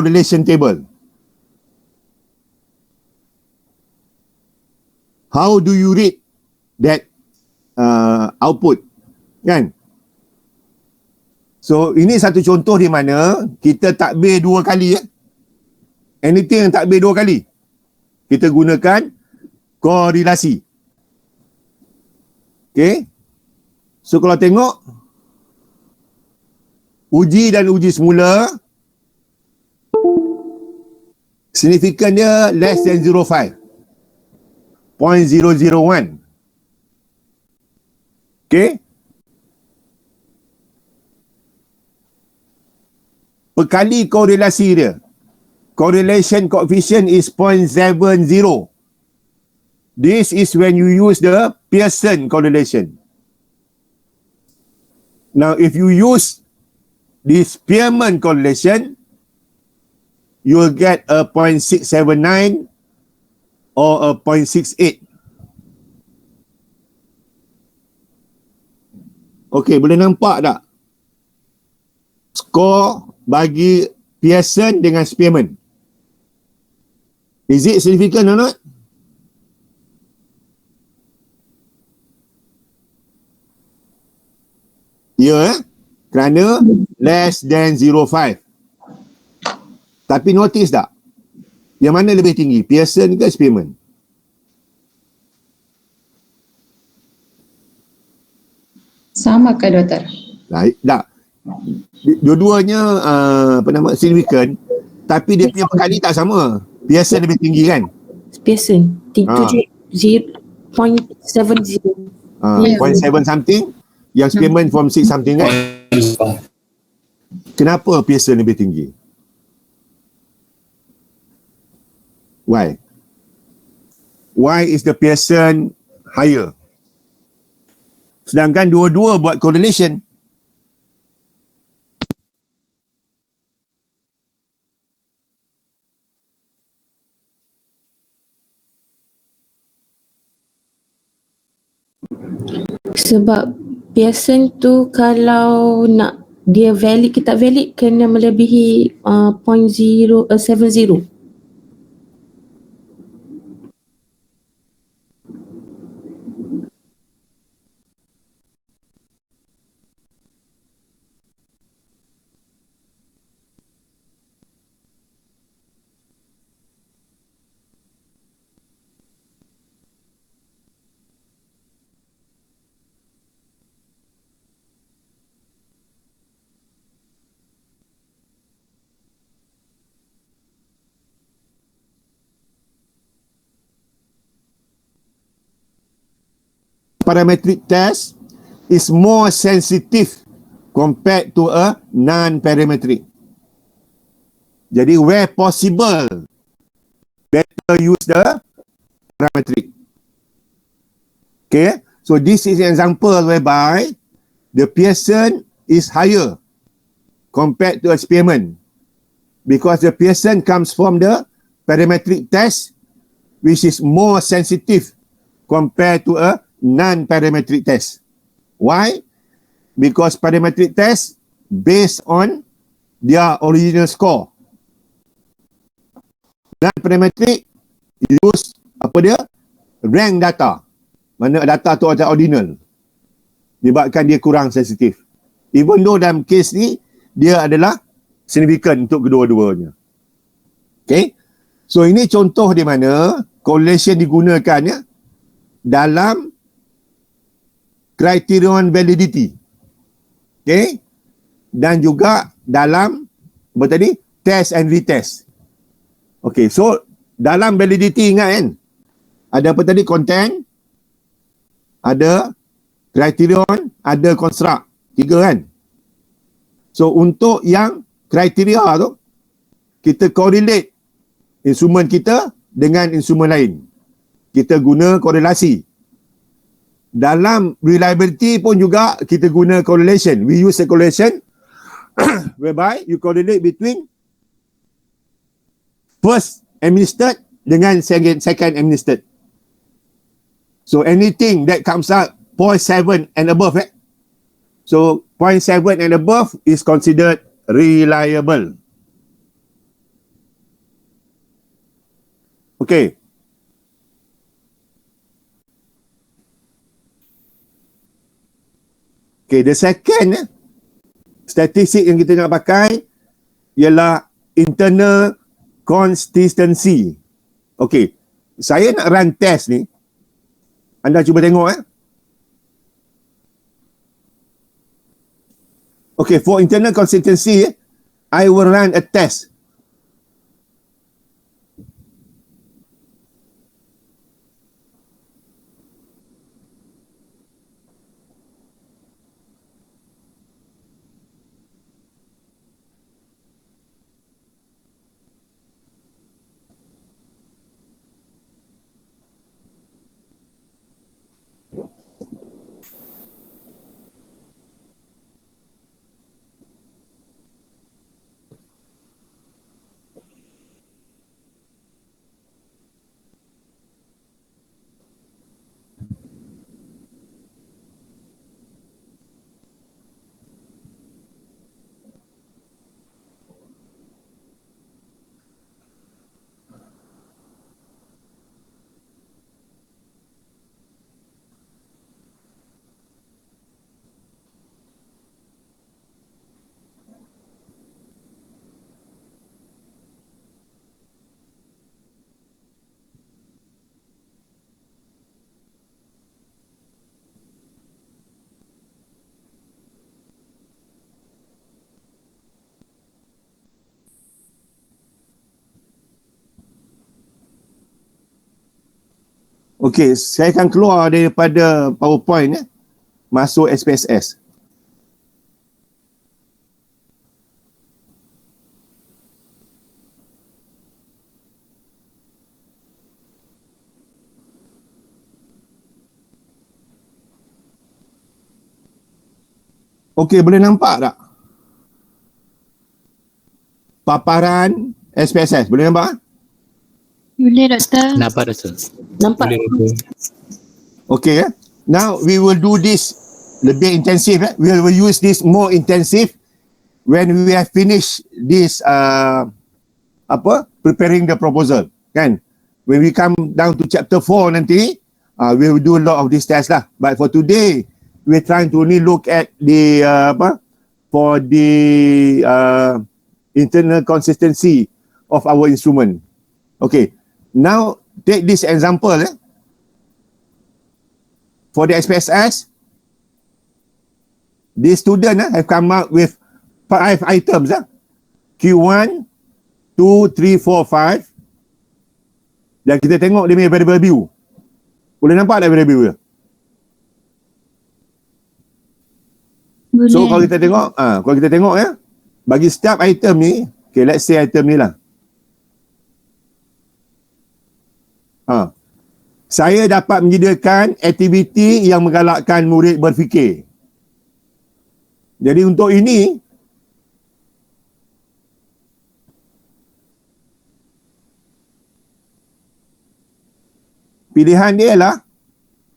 correlation table. How do you read that output? Kan? So, ini satu contoh di mana kita takbir 2 kali. Anything yang takbir 2 kali, kita gunakan korelasi. Okay? So, kalau tengok uji dan uji semula, signifikan dia less than 0.5. 0.001. Okay? Perkali korelasi dia, correlation coefficient is 0.70. This is when you use the Pearson correlation. Now, if you use this Spearman correlation, you will get a 0.679 or a 0.68. Okay, boleh nampak tak skor bagi Pearson dengan Spearman? Is it significant or not? Ya, kerana less than 0.5. Tapi notice tak, yang mana lebih tinggi, Pearson ke Spearman? Sama ke doktor? Tak. Dua-duanya signifikan, tapi dia punya perkali tak sama. Pearson lebih tinggi kan? Pearson 0.70. 0.7 something, yang Spearman from 6 something kan? Kenapa Pearson lebih tinggi? Why? Why is the Pearson higher? Sedangkan dua-dua buat correlation. Sebab Pearson tu kalau nak dia valid, kita valid kena melebihi 0.070. Parametric test is more sensitive compared to a non-parametric. Jadi where possible, better use the parametric. Okay, so this is an example whereby the Pearson is higher compared to a Spearman, because the Pearson comes from the parametric test, which is more sensitive compared to a non-parametric test. Why? Because parametric test based on their original score. Non-parametric use rank data. Mana data tu ada ordinal. Menyebabkan dia kurang sensitif. Even though dalam kes ni dia adalah signifikan untuk kedua-duanya. Okay? So ini contoh di mana correlation digunakannya dalam criterion validity. Okay? Dan juga dalam test and retest. Okay, so dalam validity ingat kan? Ada content, ada criterion, ada construct. 3 kan? So untuk yang kriteria tu, kita correlate instrumen kita dengan instrumen lain. Kita guna korelasi. Dalam reliability pun juga kita guna correlation. We use a correlation whereby you correlate between first administered dengan second administered. So anything that comes out 0.7 and above, so 0.7 and above is considered reliable. Okay. Okay, the second statistik yang kita nak pakai ialah internal consistency. Okay, saya nak run test ni. Anda cuba tengok Okay, for internal consistency, I will run a test. Okey, saya akan keluar daripada PowerPoint masuk SPSS. Okey, boleh nampak tak? Paparan SPSS, boleh nampak? Boleh, Doktor. Nampak Doktor? Nampak? Boleh Doktor. Okay, now we will do this lebih intensif. We will use this more intensive when we have finished this preparing the proposal, kan? When we come down to chapter 4 nanti, we will do a lot of this test lah. But for today, we're trying to only look at the for the internal consistency of our instrument. Okay. Now, take this example. For the SPSS, the student have come up with 5 items. Q1, 2, 3, 4, 5. Dan kita tengok dia punya variable view. Boleh nampak tak variable view dia? Boleh. So, kalau kita tengok, bagi setiap item ni, okay, let's say item ni lah. Saya dapat menyediakan aktiviti yang menggalakkan murid berfikir. Jadi untuk ini, pilihan dia ialah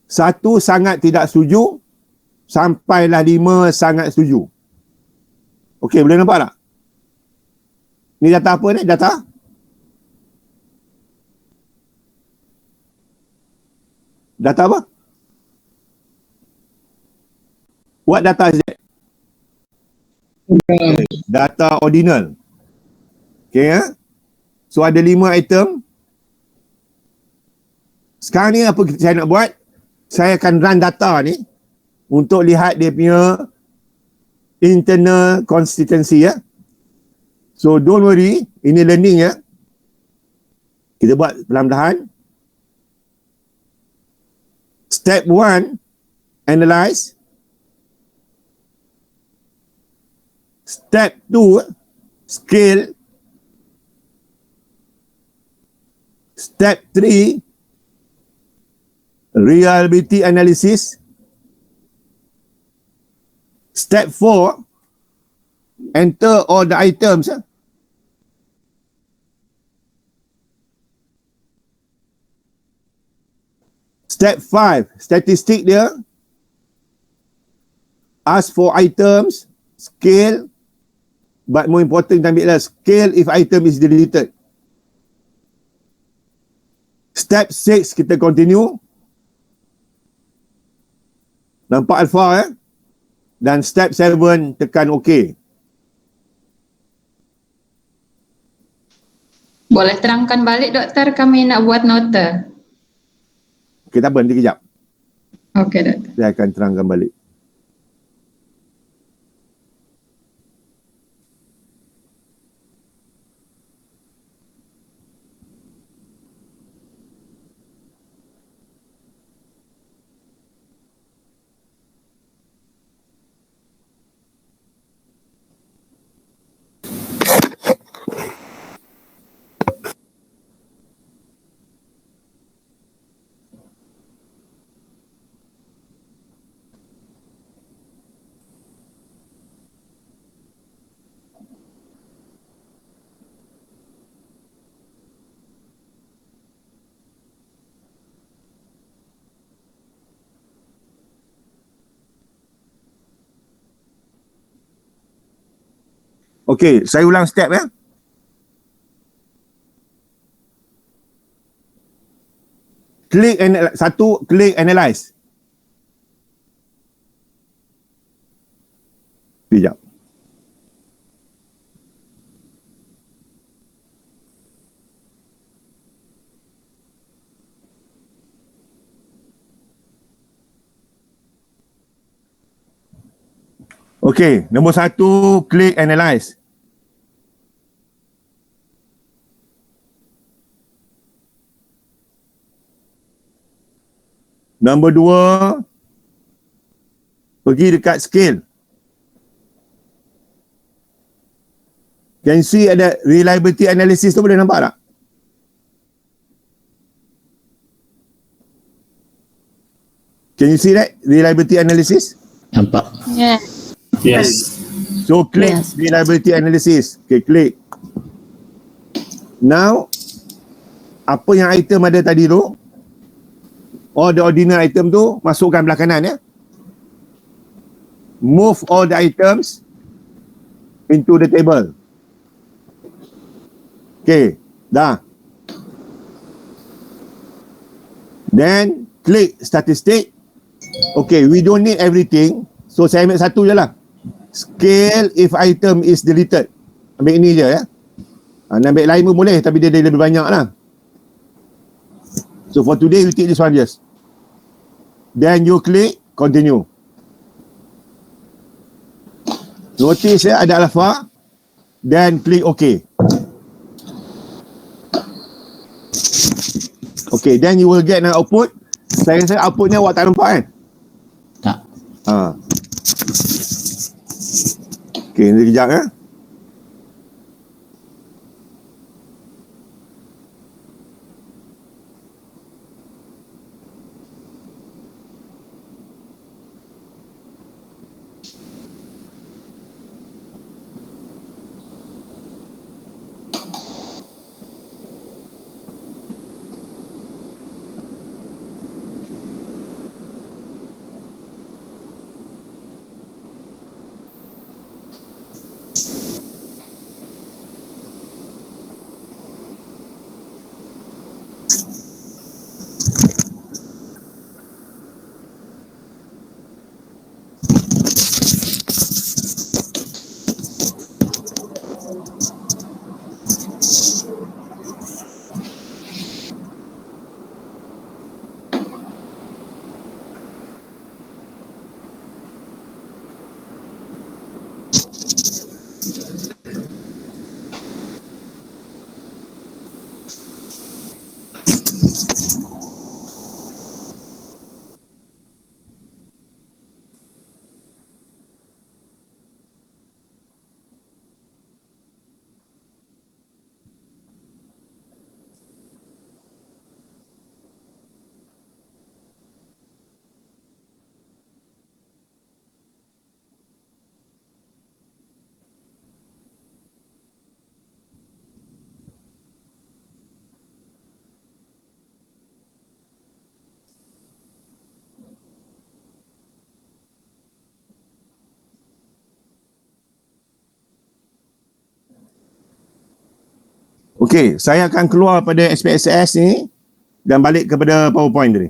1 sangat tidak setuju sampailah 5 sangat setuju. Okey, boleh nampak tak? Ni data apa ni? Data apa? What data is that? Data ordinal. Okay, so ada 5 item. Sekarang ni apa saya nak buat? Saya akan run data ni untuk lihat dia punya internal consistency. So don't worry, ini learning. Kita buat perlahan-lahan. Step 1, analyze. Step 2, scale. Step 3, reliability analysis. Step 4, enter all the items. Step 5, statistik dia. Ask for items, scale, but more important, ambil lah scale if item is deleted. Step 6 kita continue. Nampak alpha Dan step 7 tekan OK. Boleh terangkan balik doktor, kami nak buat nota. Kita berhenti kejap. Okey doktor. Saya akan terangkan balik. Okey, saya ulang step Klik analyze. Sekejap. Okey, nombor 1, klik analyze. Nombor 2, pergi dekat scale. Can you see ada reliability analysis tu, boleh nampak tak? Can you see that? Reliability analysis? Nampak. Yeah. Yes. So click Yes. reliability analysis. Okay, click. Now, apa yang item ada tadi tu, all the ordinal item tu, masukkan belah kanan Move all the items into the table. Okay, dah. Then, click statistic. Okay, we don't need everything. So, saya ambil satu je lah. Scale if item is deleted. Ambil ini je nak ambil lain pun boleh, tapi dia lebih banyak lah. So, for today, we take this one just. Then, you click continue. Notice ada alpha. Then, click OK. Okay, then you will get an output. Saya rasa outputnya awak tak nampak kan? Tak. Okay, nanti kejap Okey, saya akan keluar pada SPSS ni. Dan balik kepada PowerPoint tadi.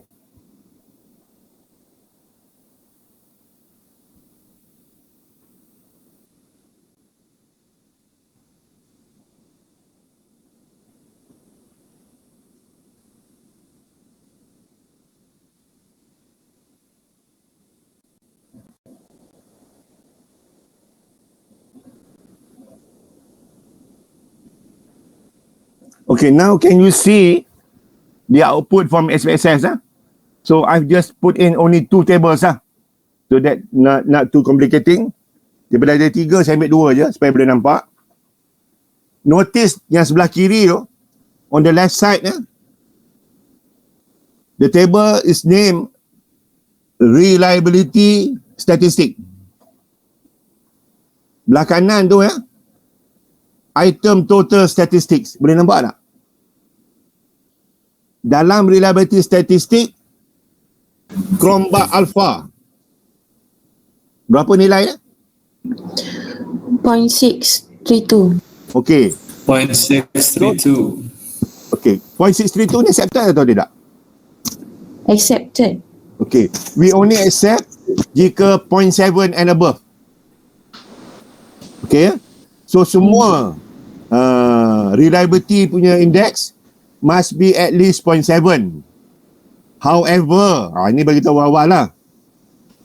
Okay, now can you see the output from SPSS? So I've just put in only 2 tables so that not too complicating. Daripada ada 3, saya ambil 2 je supaya boleh nampak. Notice yang sebelah kiri tu, on the left side, the table is named reliability statistic. Belah kanan tu item total statistics. Boleh nampak tak? Dalam reliability statistic, Chromebug Alpha berapa nilai? 0.632. Okay. 0.632. Okay. 0.632 ni accepted atau tidak? Accepted. Okay. We only accept jika 0.7 and above. Okay. So semua reliability punya index must be at least 0.7. However, ini bagi tahu awal lah.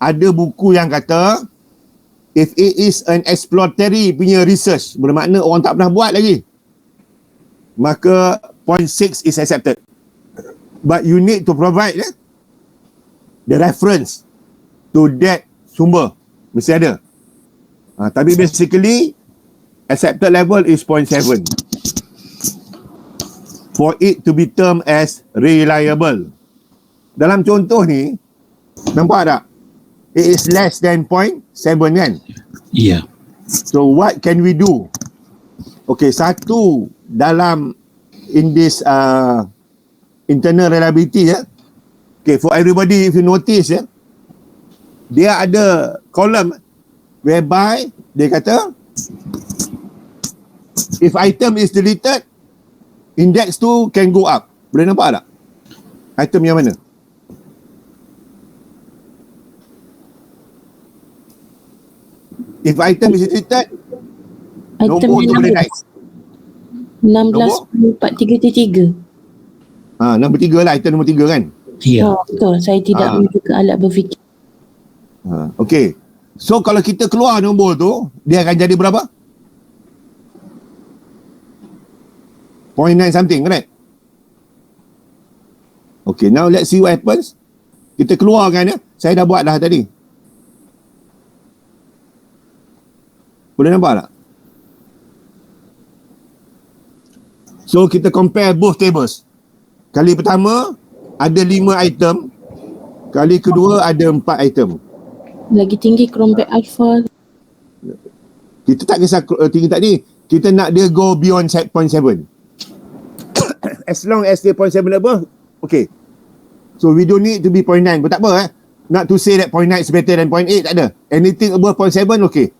Ada buku yang kata if it is an exploratory punya research, bermakna orang tak pernah buat lagi, maka 0.6 is accepted. But you need to provide the reference to that sumber. Mesti ada. Tapi basically accepted level is 0.7 for it to be termed as reliable. Dalam contoh ni, nampak tak? It is less than 0.7 kan? Yeah. So what can we do? Okay, satu dalam in this internal reliability okay, for everybody, if you notice dia ada column whereby dia kata if item is deleted, index tu can go up. Boleh nampak tak? Item yang mana? If item is deleted, Item nombor tu boleh naik. 16.433. Nombor 3 lah, item nombor 3 kan? Yeah. Betul, saya tidak menuju ke alat berfikir. Okay. So kalau kita keluar nombor tu, dia akan jadi berapa? 0.9 something, correct? Okay, now let's see what happens. Kita keluarkan saya dah buat dah tadi. Boleh nampak tak? So kita compare both tables. Kali pertama ada 5 item. Kali kedua ada 4 item. Lagi tinggi Chromebug Alpha. Kita tak kisah tinggi tak ni. Kita nak dia go beyond 0.7. As long as dia 0.7 above, okay. So we don't need to be 0.9 pun tak apa Not to say that 0.9 is better than 0.8, tak ada. Anything above 0.7, okay.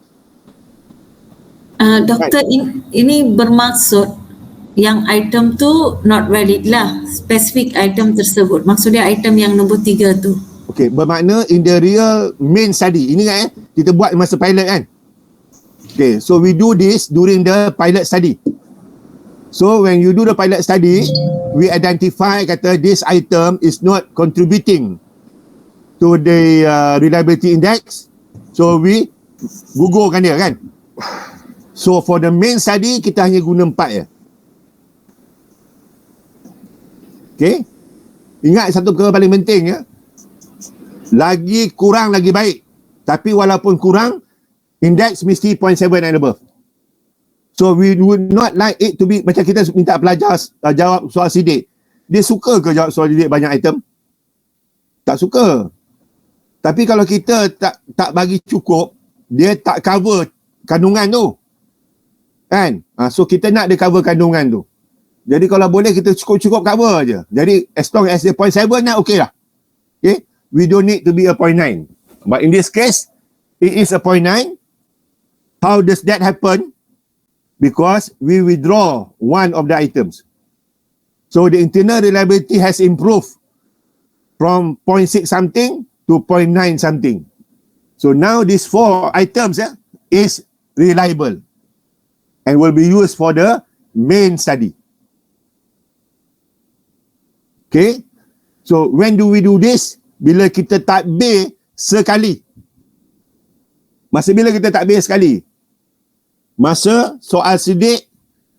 Doktor, ini bermaksud yang item tu not valid lah, spesifik item tersebut. Maksudnya item yang nombor 3 tu. Okay, bermakna in the real main study. Ini kan kita buat masa pilot kan. Okay, so we do this during the pilot study. So when you do the pilot study, we identify kata this item is not contributing to the reliability index. So we gugurkan dia kan. So for the main study, kita hanya guna 4 je. Okay. Ingat satu perkara paling penting lagi kurang lagi baik. Tapi walaupun kurang, index mesti 0.7 and above. So we would not like it to be macam kita minta pelajar jawab soal sidik. Dia suka ke jawab soal sidik banyak item? Tak suka. Tapi kalau kita tak bagi cukup, dia tak cover kandungan tu. Kan? So kita nak dia cover kandungan tu. Jadi kalau boleh kita cukup-cukup cover aja. Jadi as long as dia 0.7 nak okey lah. Okay? We don't need to be a 0.9. But in this case, it is a 0.9. How does that happen? Because we withdraw one of the items. So the internal reliability has improved from 0.6 something to 0.9 something. So now these 4 items is reliable and will be used for the main study. Okay. So when do we do this? Bila kita takbir sekali. Masa bila kita takbir sekali? Masa soal sidik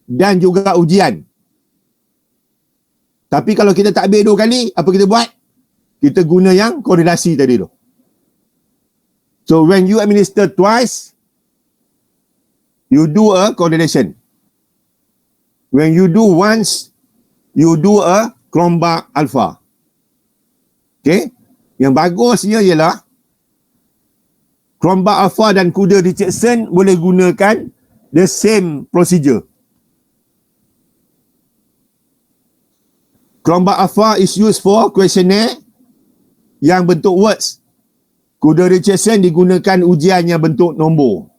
dan juga ujian. Tapi kalau kita takbir 2 kali, apa kita buat? Kita guna yang korelasi tadi tu. So when you administer twice, you do a correlation. When you do once, you do a Cronbach alpha. Okay? Yang bagusnya ialah Cronbach alpha dan kuda Richardson boleh gunakan the same procedure. Cronbach alpha is used for questionnaire yang bentuk words. Kuda Richardson digunakan ujian yang bentuk nombor.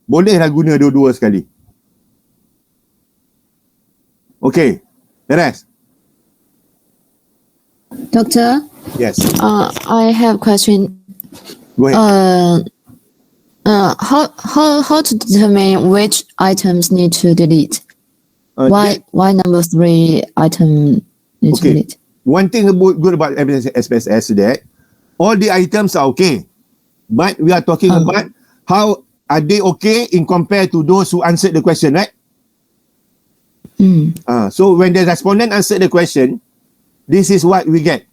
Bolehlah guna dua-dua sekali. Okay. Teres. Doctor, Yes. I have question. Go ahead. How to determine which items need to delete? Why number 3 item need to Okay. delete? One thing good about SPSS is that all the items are okay. But we are talking about how are they okay in compared to those who answered the question, right? So when the respondent answered the question, this is what we get.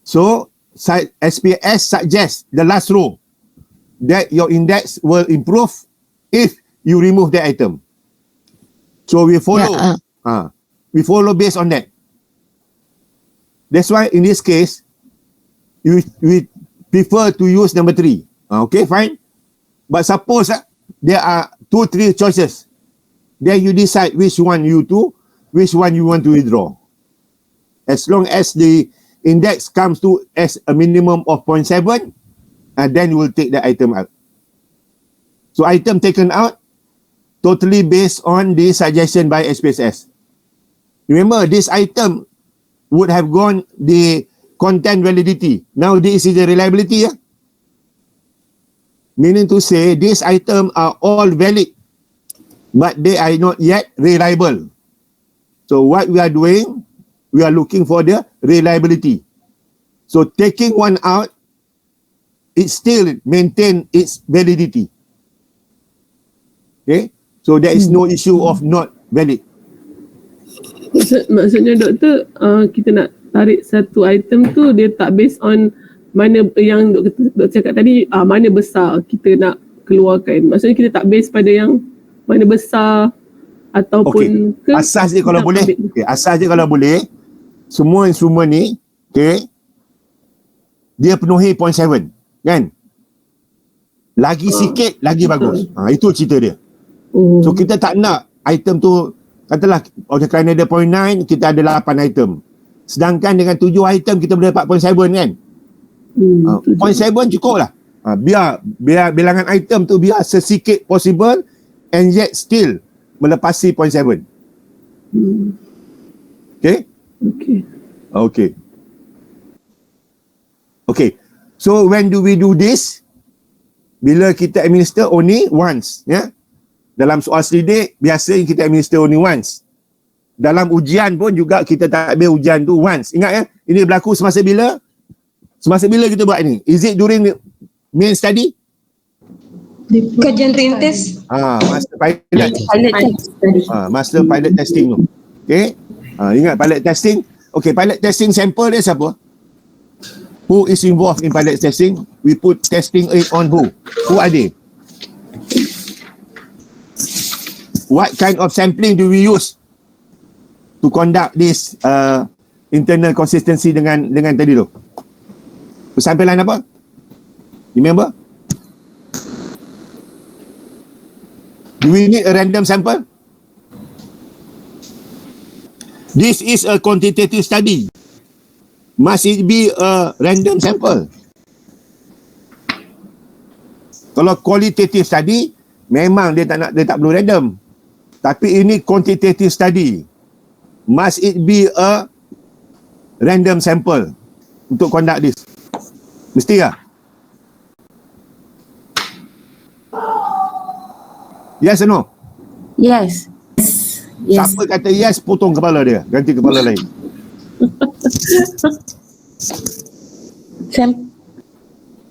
So SPS suggests the last row that your index will improve if you remove the item. So we follow. We follow based on that. That's why in this case, we prefer to use number 3. Okay, fine. But suppose there are 2-3 choices. Then you decide which one you want to withdraw. As long as the index comes to as a minimum of 0.7, and then you will take the item out. So item taken out totally based on the suggestion by SPSS. Remember, this item would have gone the content validity. Now this is the reliability. Meaning to say, these items are all valid, but they are not yet reliable. So what we are doing, we are looking for the reliability. So taking one out, it still maintain its validity. Okay? So there is no issue of not valid. Maksudnya doktor, kita nak tarik satu item tu, dia tak based on mana yang doktor cakap tadi, mana besar kita nak keluarkan. Maksudnya kita tak base pada yang mana besar ataupun asas je kalau boleh. Okay, asas je kalau boleh. Semua instrumen ni, okay, dia penuhi 0.7, kan? Lagi sikit, lagi bagus. Itu cerita dia. So kita tak nak item tu, katalah kerana ada 0.9, kita ada 8 item. Sedangkan dengan 7 item kita boleh dapat 0.7, kan? 0.7 cukup lah. Biar bilangan item tu biar sesikit possible and yet still melepasi 0.7. Okay? Okay. So when do we do this? Bila kita administer only once, ya. Dalam soal selidik biasa kita administer only once. Dalam ujian pun juga kita takbir ujian tu once. Ingat ya, ini berlaku semasa bila? Semasa bila kita buat ni? Is it during the main study? Kajian rintis. Master pilot. Master pilot testing tu. Okay. Ingat pilot testing. Okay, pilot testing sample dia siapa? Who is involved in pilot testing? We put testing aid on who? Who are they? What kind of sampling do we use to conduct this internal consistency dengan tadi tu? Sampaian apa? Remember? Do we need a random sample? This is a quantitative study. Must it be a random sample? Kalau qualitative study, memang dia tak perlu random. Tapi ini quantitative study. Must it be a random sample untuk conduct this? Mesti tak? Yes or no? Yes. Yes. Siapa kata yes, potong kepala dia, ganti kepala lain.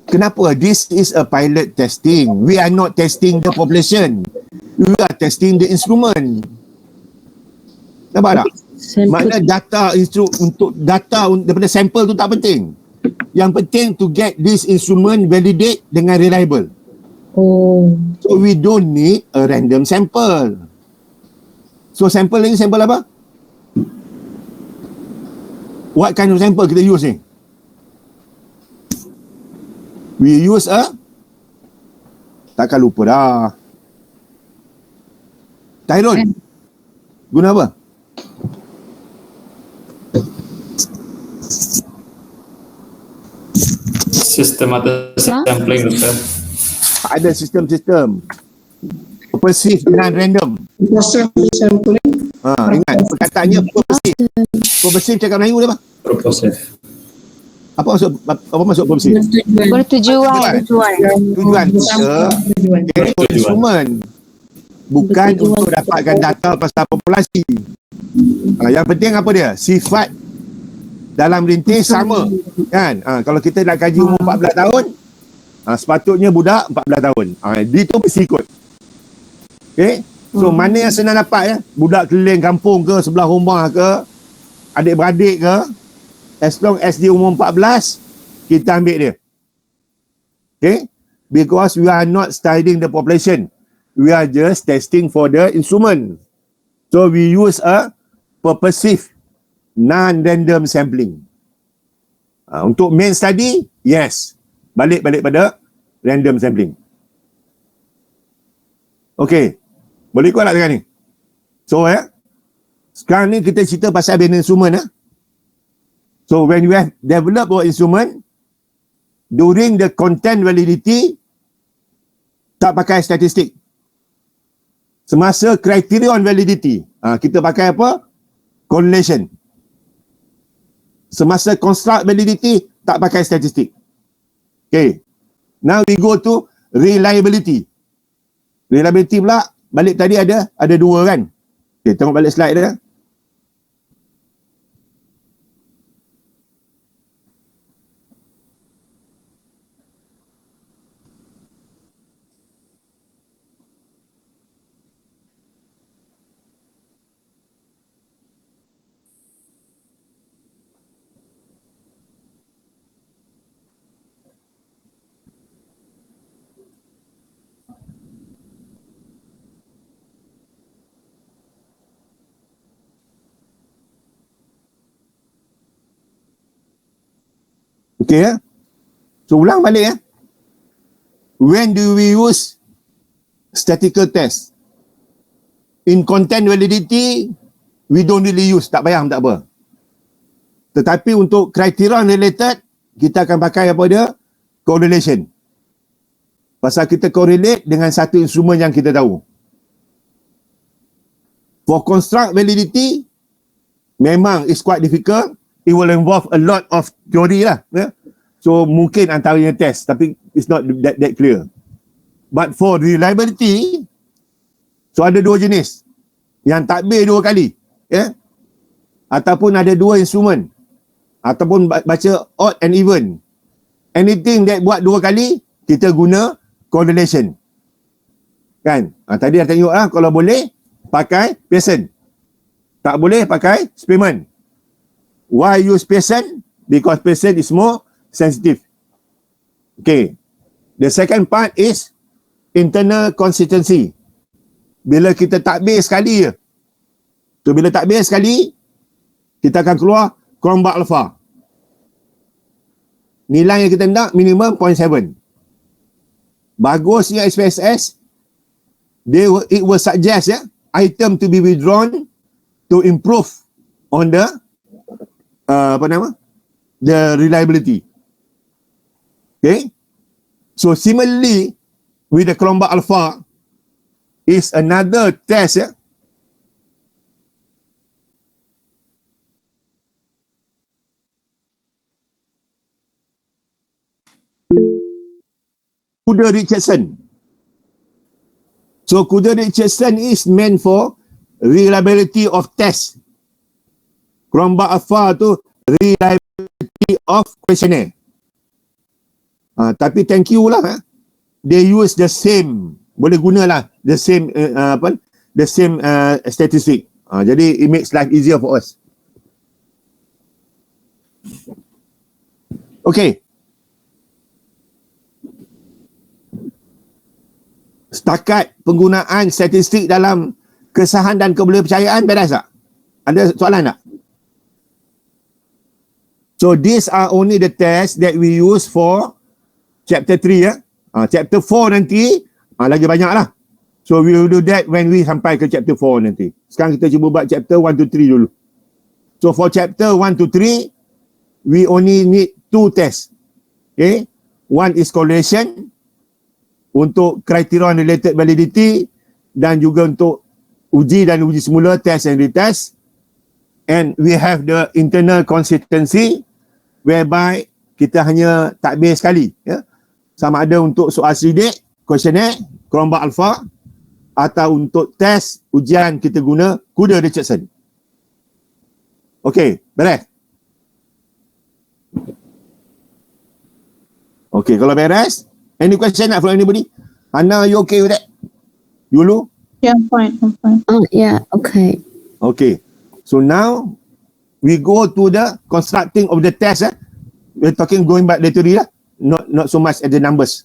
Kenapa? This is a pilot testing. We are not testing the population. We are testing the instrument. Nampak tak? Makna data untuk data daripada sampel tu tak penting. Yang penting to get this instrument validate dengan reliable. Oh. So we don't need a random sample. So sample ni sample apa? What kind of sample kita use ni? We use a, takkan lupa dah. Tyrone, guna apa? Sistem atau sampling, Doktor. Ada sistem-sistem. Purposive dengan random. Ingat, perkataannya purposive. Purposive cakap Melayu dia apa? Proposal. Apa maksud purposive? Bertujuan. Tujuan kita untuk instrumen, bukan untuk dapatkan data pasal populasi. Yang penting apa dia? Sifat dalam rintis sama kan. Kalau kita nak kaji umur 14 tahun, sepatutnya budak 14 tahun. Dia tu mesti ikut. Okay, so mana yang senang dapat ya? Budak keliling kampung ke, sebelah rumah ke, adik-beradik ke, as long as dia umur 14, kita ambil dia. Okay, because we are not studying the population, we are just testing for the instrument. So we use a purposive non-random sampling. Untuk main study, yes, balik pada random sampling. Okay, boleh ikut tak dengan ni? So sekarang ni kita cerita pasal bina instrument. So when you have developed our instrument, during the content validity, tak pakai statistik. Semasa criterion validity, kita pakai apa? Correlation. Semasa construct validity, tak pakai statistik. Okay, now we go to reliability. Reliability pula, balik tadi ada dua kan? Okay, tengok balik slide dia. Okay ya. So ulang balik ya. When do we use statistical test? In content validity, we don't really use, tak payah, tak apa. Tetapi untuk criterion related, kita akan pakai apa dia? Correlation. Pasal kita correlate dengan satu instrumen yang kita tahu. For construct validity, memang it's quite difficult. It will involve a lot of theory lah. Ya? So mungkin antaranya test, tapi it's not that clear. But for reliability, so ada dua jenis. Yang takbir dua kali. Ya? Ataupun ada dua instrumen. Ataupun baca odd and even. Anything that buat dua kali, kita guna correlation. Kan? Tadi dah tengok lah, kalau boleh, pakai Pearson. Tak boleh, pakai Spearman. Why use Pearson? Because Pearson is more sensitive. Okay. The second part is internal consistency. Bila kita takbir sekali je. So bila takbir sekali, kita akan keluar Cronbach alpha. Nilai yang kita nak minimum 0.7. Bagusnya SPSS, it will suggest item to be withdrawn to improve on the the reliability. Okay. So similarly with the Cronbach alpha is another test Kuder-Richardson. So Kuder-Richardson is meant for reliability of test. Cronbach-Alpha tu reliability of questionnaire. Tapi thank you lah. They use the same, boleh gunalah the same statistic. Jadi it makes life easier for us. Okay. Setakat penggunaan statistik dalam kesahan dan kepercayaan beres tak? Ada soalan tak? So these are only the tests that we use for chapter 3 ya. Chapter 4 nanti lagi banyak lah. So we will do that when we sampai ke chapter 4 nanti. Sekarang kita cuba buat chapter 1 to 3 dulu. So for chapter 1 to 3, we only need 2 tests. Okay. One is correlation untuk criterion related validity dan juga untuk uji dan uji semula, test and retest. And we have the internal consistency whereby kita hanya takbir sekali ya. Sama ada untuk soal sidik, questionnaire, Cronbach-Alpha, atau untuk test ujian kita guna Kuder-Richardson. Okay, beres? Okay, kalau beres, any question from anybody? Hannah, you okay with that? Yulu? Yeah, I'm fine. Oh, yeah, okay. Okay. So now we go to the constructing of the test. We're talking going back literally, not so much at the numbers.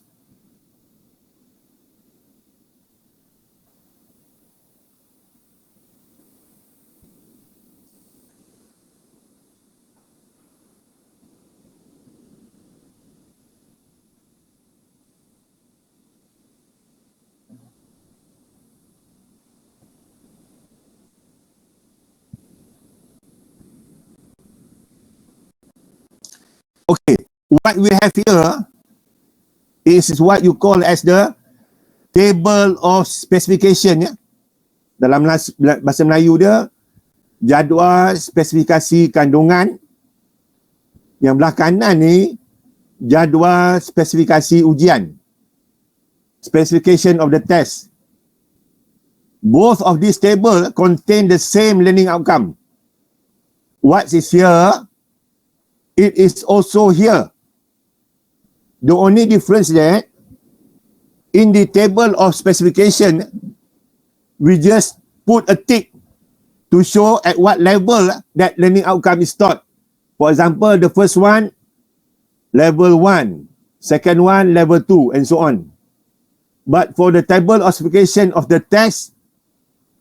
Okay, what we have here is what you call as the table of specification ya. Dalam bahasa Melayu dia jadual spesifikasi kandungan. Yang belah kanan ni jadual spesifikasi ujian. Specification of the test. Both of these table contain the same learning outcome. What is here, it is also here. The only difference that in the table of specification, we just put a tick to show at what level that learning outcome is taught. For example, the first one, level 1, second one, level 2, and so on. But for the table of specification of the test,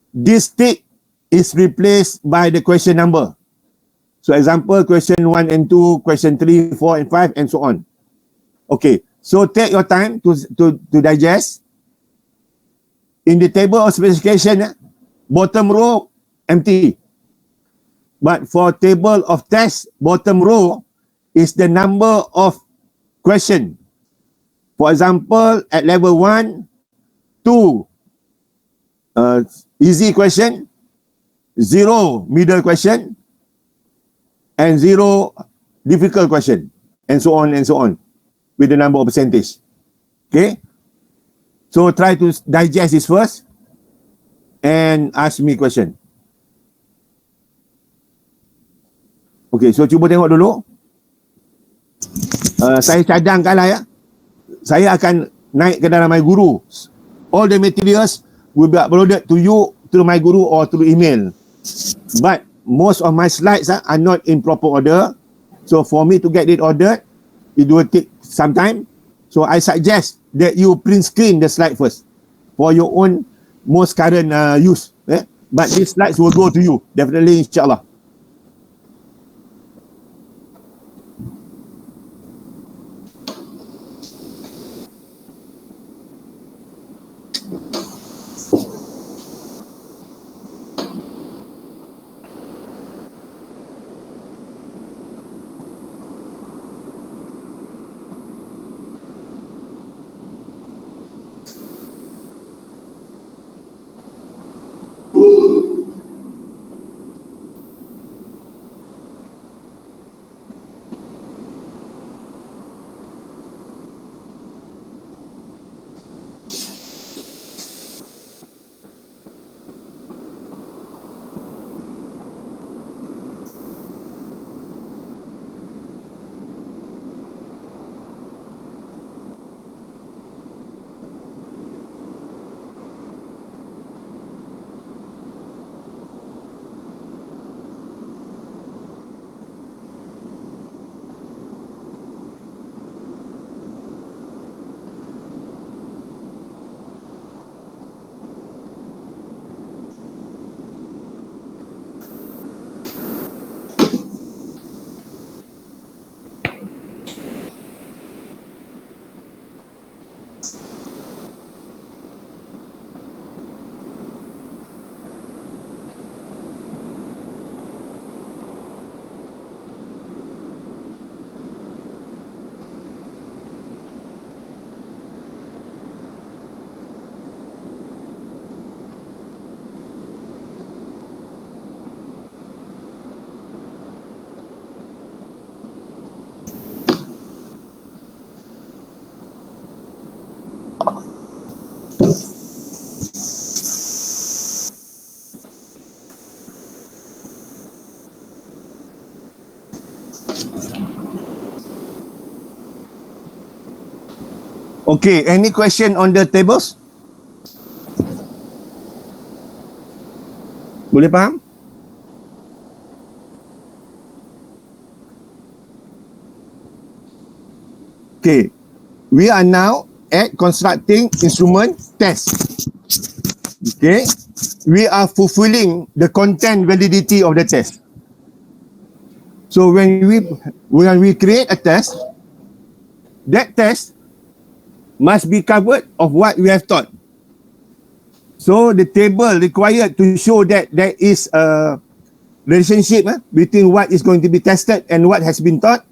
this tick is replaced by the question number. So example, question 1 and 2, question 3, 4 and 5 and so on. Okay, so take your time to digest. In the table of specification, bottom row empty. But for table of test, bottom row is the number of question. For example, at level 1, 2 easy question, 0 middle question, and 0 difficult question, and so on with the number of percentage. Okay, so try to digest this first and ask me question. Okay, so cuba tengok dulu. Saya cadangkanlah ya, saya akan naik ke dalam My Guru. All the materials will be uploaded to you through My Guru or through email, but most of my slides are not in proper order. So for me to get it ordered, it will take some time. So I suggest that you print screen the slide first for your own most current use. But these slides will go to you, definitely, insyaAllah. Okay, any question on the tables? Boleh faham? Okay, we are now at constructing instrument test. Okay, we are fulfilling the content validity of the test. So when we create a test, that test must be covered of what we have taught. So the table required to show that there is a relationship between what is going to be tested and what has been taught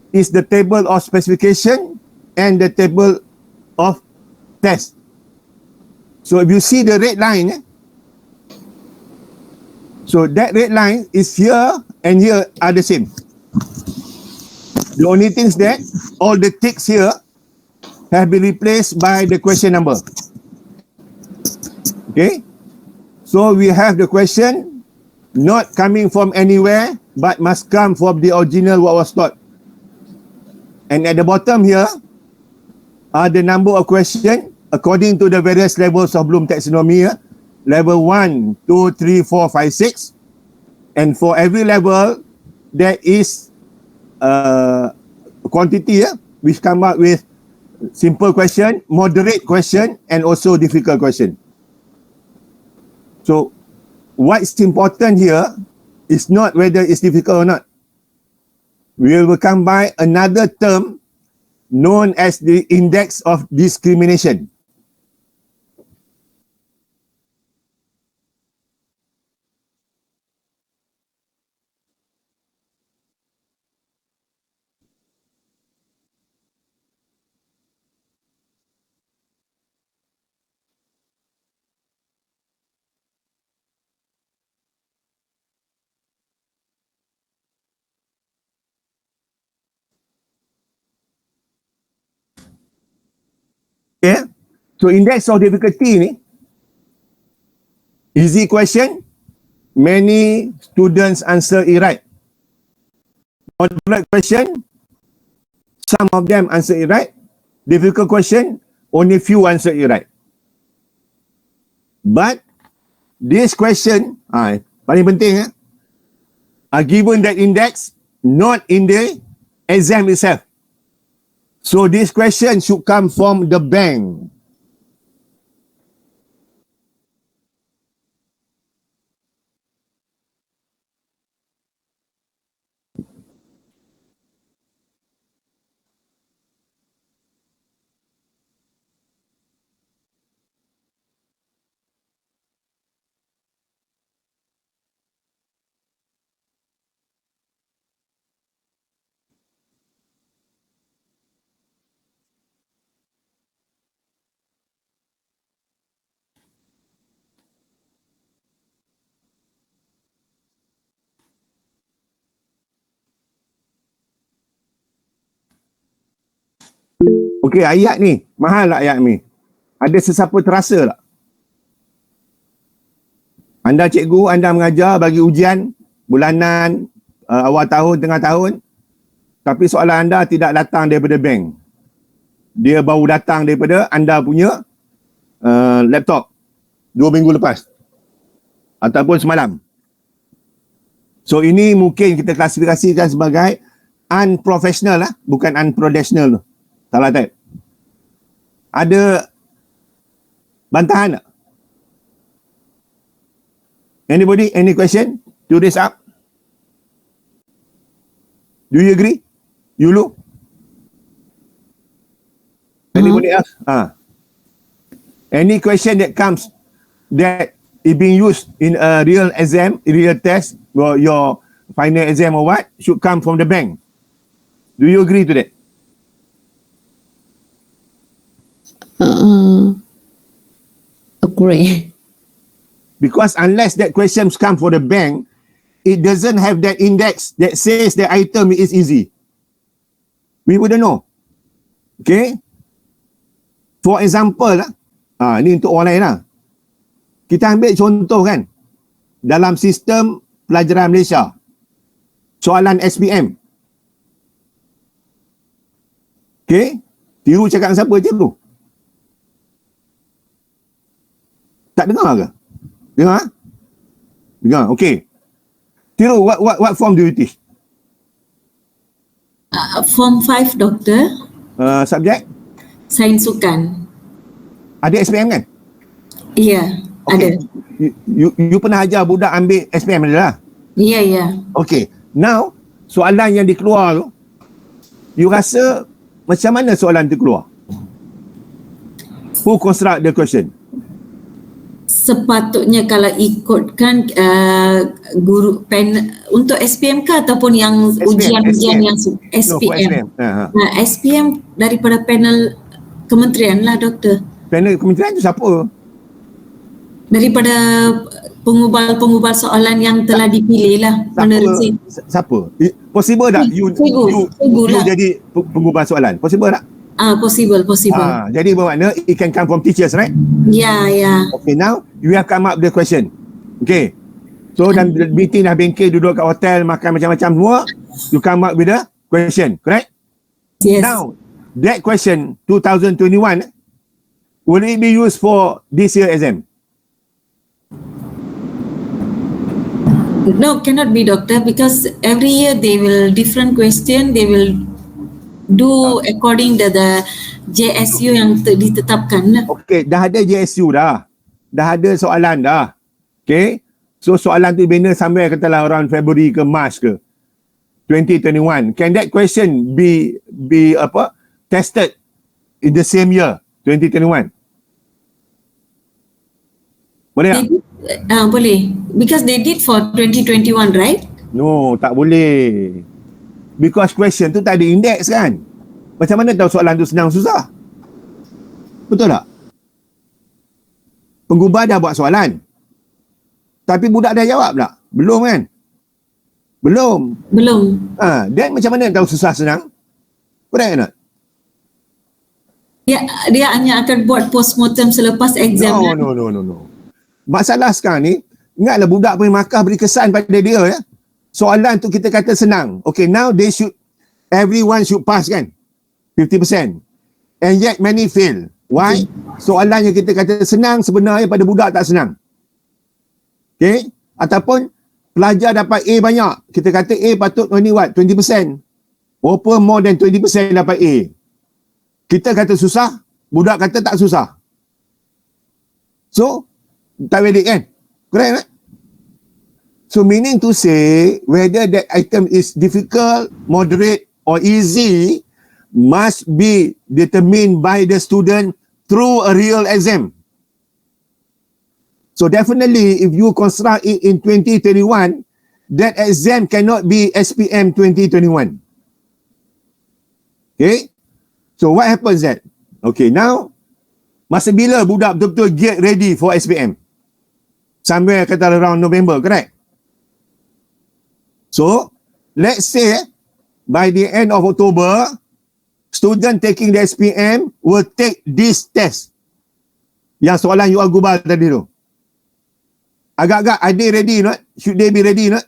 is the table of specification and the table of test. So if you see the red line, so that red line is here and here are the same. The only thing is that all the ticks here have been replaced by the question number. Okay, so we have the question not coming from anywhere but must come from the original what was taught. And at the bottom here are the number of questions according to the various levels of Bloom taxonomy. Level 1, 2, 3, 4, 5, 6. And for every level, there is a quantity which come up with simple question, moderate question, and also difficult question. So, what's important here is not whether it's difficult or not. We will come by another term known as the index of discrimination. Okay, so index of difficulty ni, easy question, many students answer it right. Moderate question, some of them answer it right. Difficult question, only few answer it right. But this question, paling penting, are given that index not in the exam itself. So this question should come from the bank. Okey, ayat ni, mahal tak ayat ni? Ada sesiapa terasa tak? Anda cikgu, anda mengajar bagi ujian bulanan, awal tahun, tengah tahun, tapi soalan anda tidak datang daripada bank. Dia baru datang daripada anda punya laptop 2 minggu lepas ataupun semalam. So ini mungkin kita klasifikasikan sebagai unprofessional lah, bukan unprofessional. Salah type. Ada bantahan tak? Anybody? Any question to raise up? Do you agree? Yulu? Anybody else? Any question that comes that is being used in a real exam, real test, or your final exam or what, should come from the bank. Do you agree to that? Agree. Because unless that questions come for the bank, it doesn't have that index that says the item is easy. We wouldn't know. Okay? For example, ni untuk orang lain lah. Kita ambil contoh kan, dalam sistem pelajaran Malaysia, soalan SPM, Okay? Tiru cakap dengan siapa tiru? Tak dengar ke? Dengar? Dengar, okay. Tiru, what form do you teach? Form 5, doktor. Subjek? Sains sukan. Ada SPM kan? Ya, Okay. ada. You pernah ajar budak ambil SPM ada lah? Ya, ya. Okay. Now, soalan yang dikeluar tu, you rasa macam mana soalan tu keluar? Who construct the question? Sepatutnya kalau ikutkan guru untuk SPM ke ataupun yang ujian-ujian yang No, for SPM. SPM. Nah, SPM daripada panel kementerian lah, doktor. Panel kementerian tu siapa? Daripada pengubal-pengubal soalan yang telah dipilih lah menerusi. Siapa? Possible tak you lah. jadi pengubah soalan? Possible tak? Possible. Jadi bermakna it can come from teachers, right? Ya. Okay, now you have come up the question. Okay. So dan meeting dah bengkel, duduk kat hotel, makan macam-macam semua, you come up with a question, correct? Yes. Now, that question 2021 will it be used for this year exam? No, cannot be, doctor, because every year they will different question, they will do according to the JSU yang ditetapkan. Okay, dah ada JSU dah. Dah ada soalan dah. Okay. So soalan tu bina somewhere katalah around February ke March ke 2021. Can that question be tested in the same year 2021? Boleh tak? Boleh. Because they did for 2021, right? No, tak boleh. Because question tu tak ada index kan. Macam mana tahu soalan tu senang susah? Betul tak? Penggubah dah buat soalan. Tapi budak dah jawab tak? Belum kan? Belum. Dan macam mana tahu susah senang? Correct tak? Dia hanya akan buat postmortem selepas exam. No. Masalah sekarang ni, ingatlah budak punya markah beri kesan pada dia ya. Soalan tu kita kata senang. Okay, now everyone should pass kan? 50%. And yet many fail. Why? Soalan yang kita kata senang sebenarnya pada budak tak senang. Okay? Ataupun pelajar dapat A banyak. Kita kata A patut only what? 20%. Berapa more than 20% dapat A. Kita kata susah, budak kata tak susah. So, tak valid kan? Correct tak? So meaning to say, whether that item is difficult, moderate or easy must be determined by the student through a real exam. So definitely if you construct it in 2021, that exam cannot be SPM 2021. Okay? So what happens that? Okay, now masa bila budak betul-betul get ready for SPM? Somewhere kata around November, correct? So, let's say by the end of October, student taking the SPM will take this test. Yang soalan you all gubal tadi tu. Agak-agak, are they ready not? Should they be ready not?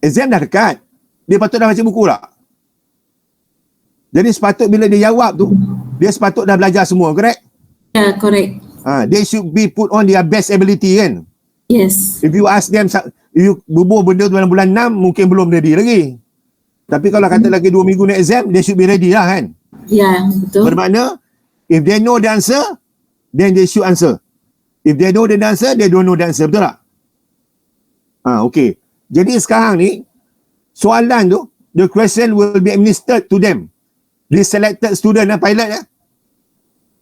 Exam dah dekat. Dia patut dah baca buku tak? Jadi sepatut bila dia jawab tu, dia sepatut dah belajar semua, correct? Ya, correct. They should be put on their best ability kan? Yes. If you ask them, you bubuh benda tu dalam bulan 6, mungkin belum ready lagi. Tapi kalau kata lagi 2 minggu nak exam, they should be ready lah kan? Ya, betul. Bermakna, if they know the answer, then they should answer. If they know the answer, they don't know the answer. Betul tak? Okay. Jadi sekarang ni, soalan tu, the question will be administered to them. This selected student pilot ya.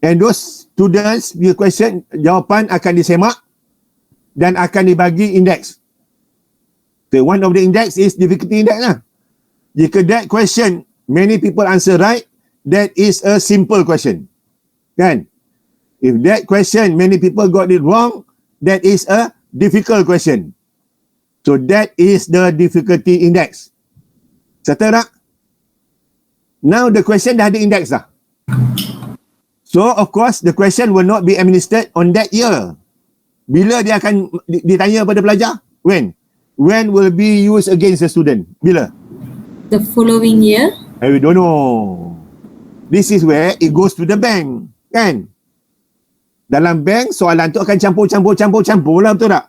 And those students, the question, jawapan akan disemak dan akan dibagi index. So one of the index is difficulty index lah. Jika that question, many people answer right, that is a simple question. Kan? If that question, many people got it wrong, that is a difficult question. So that is the difficulty index. Settle tak? Now the question dah ada index dah. So of course the question will not be administered on that year. Bila dia akan ditanya pada pelajar? When? When will be used against the student? Bila? The following year. We don't know. This is where it goes to the bank, kan? Dalam bank, soalan tu akan campur lah, betul tak?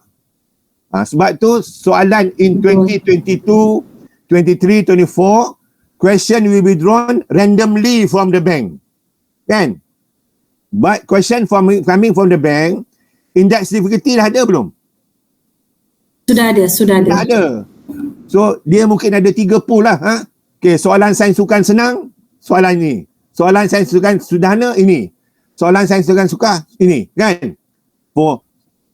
Sebab tu soalan in 2022, 23, 24, question will be drawn randomly from the bank, kan? But question coming from the bank, index difficulty dah ada belum? Sudah ada. Dah ada. So, dia mungkin ada 3 pool lah. Okay, soalan sains sukan senang, soalan ini. Soalan sains sukan sederhana, ini. Soalan sains sukan suka, ini. Kan?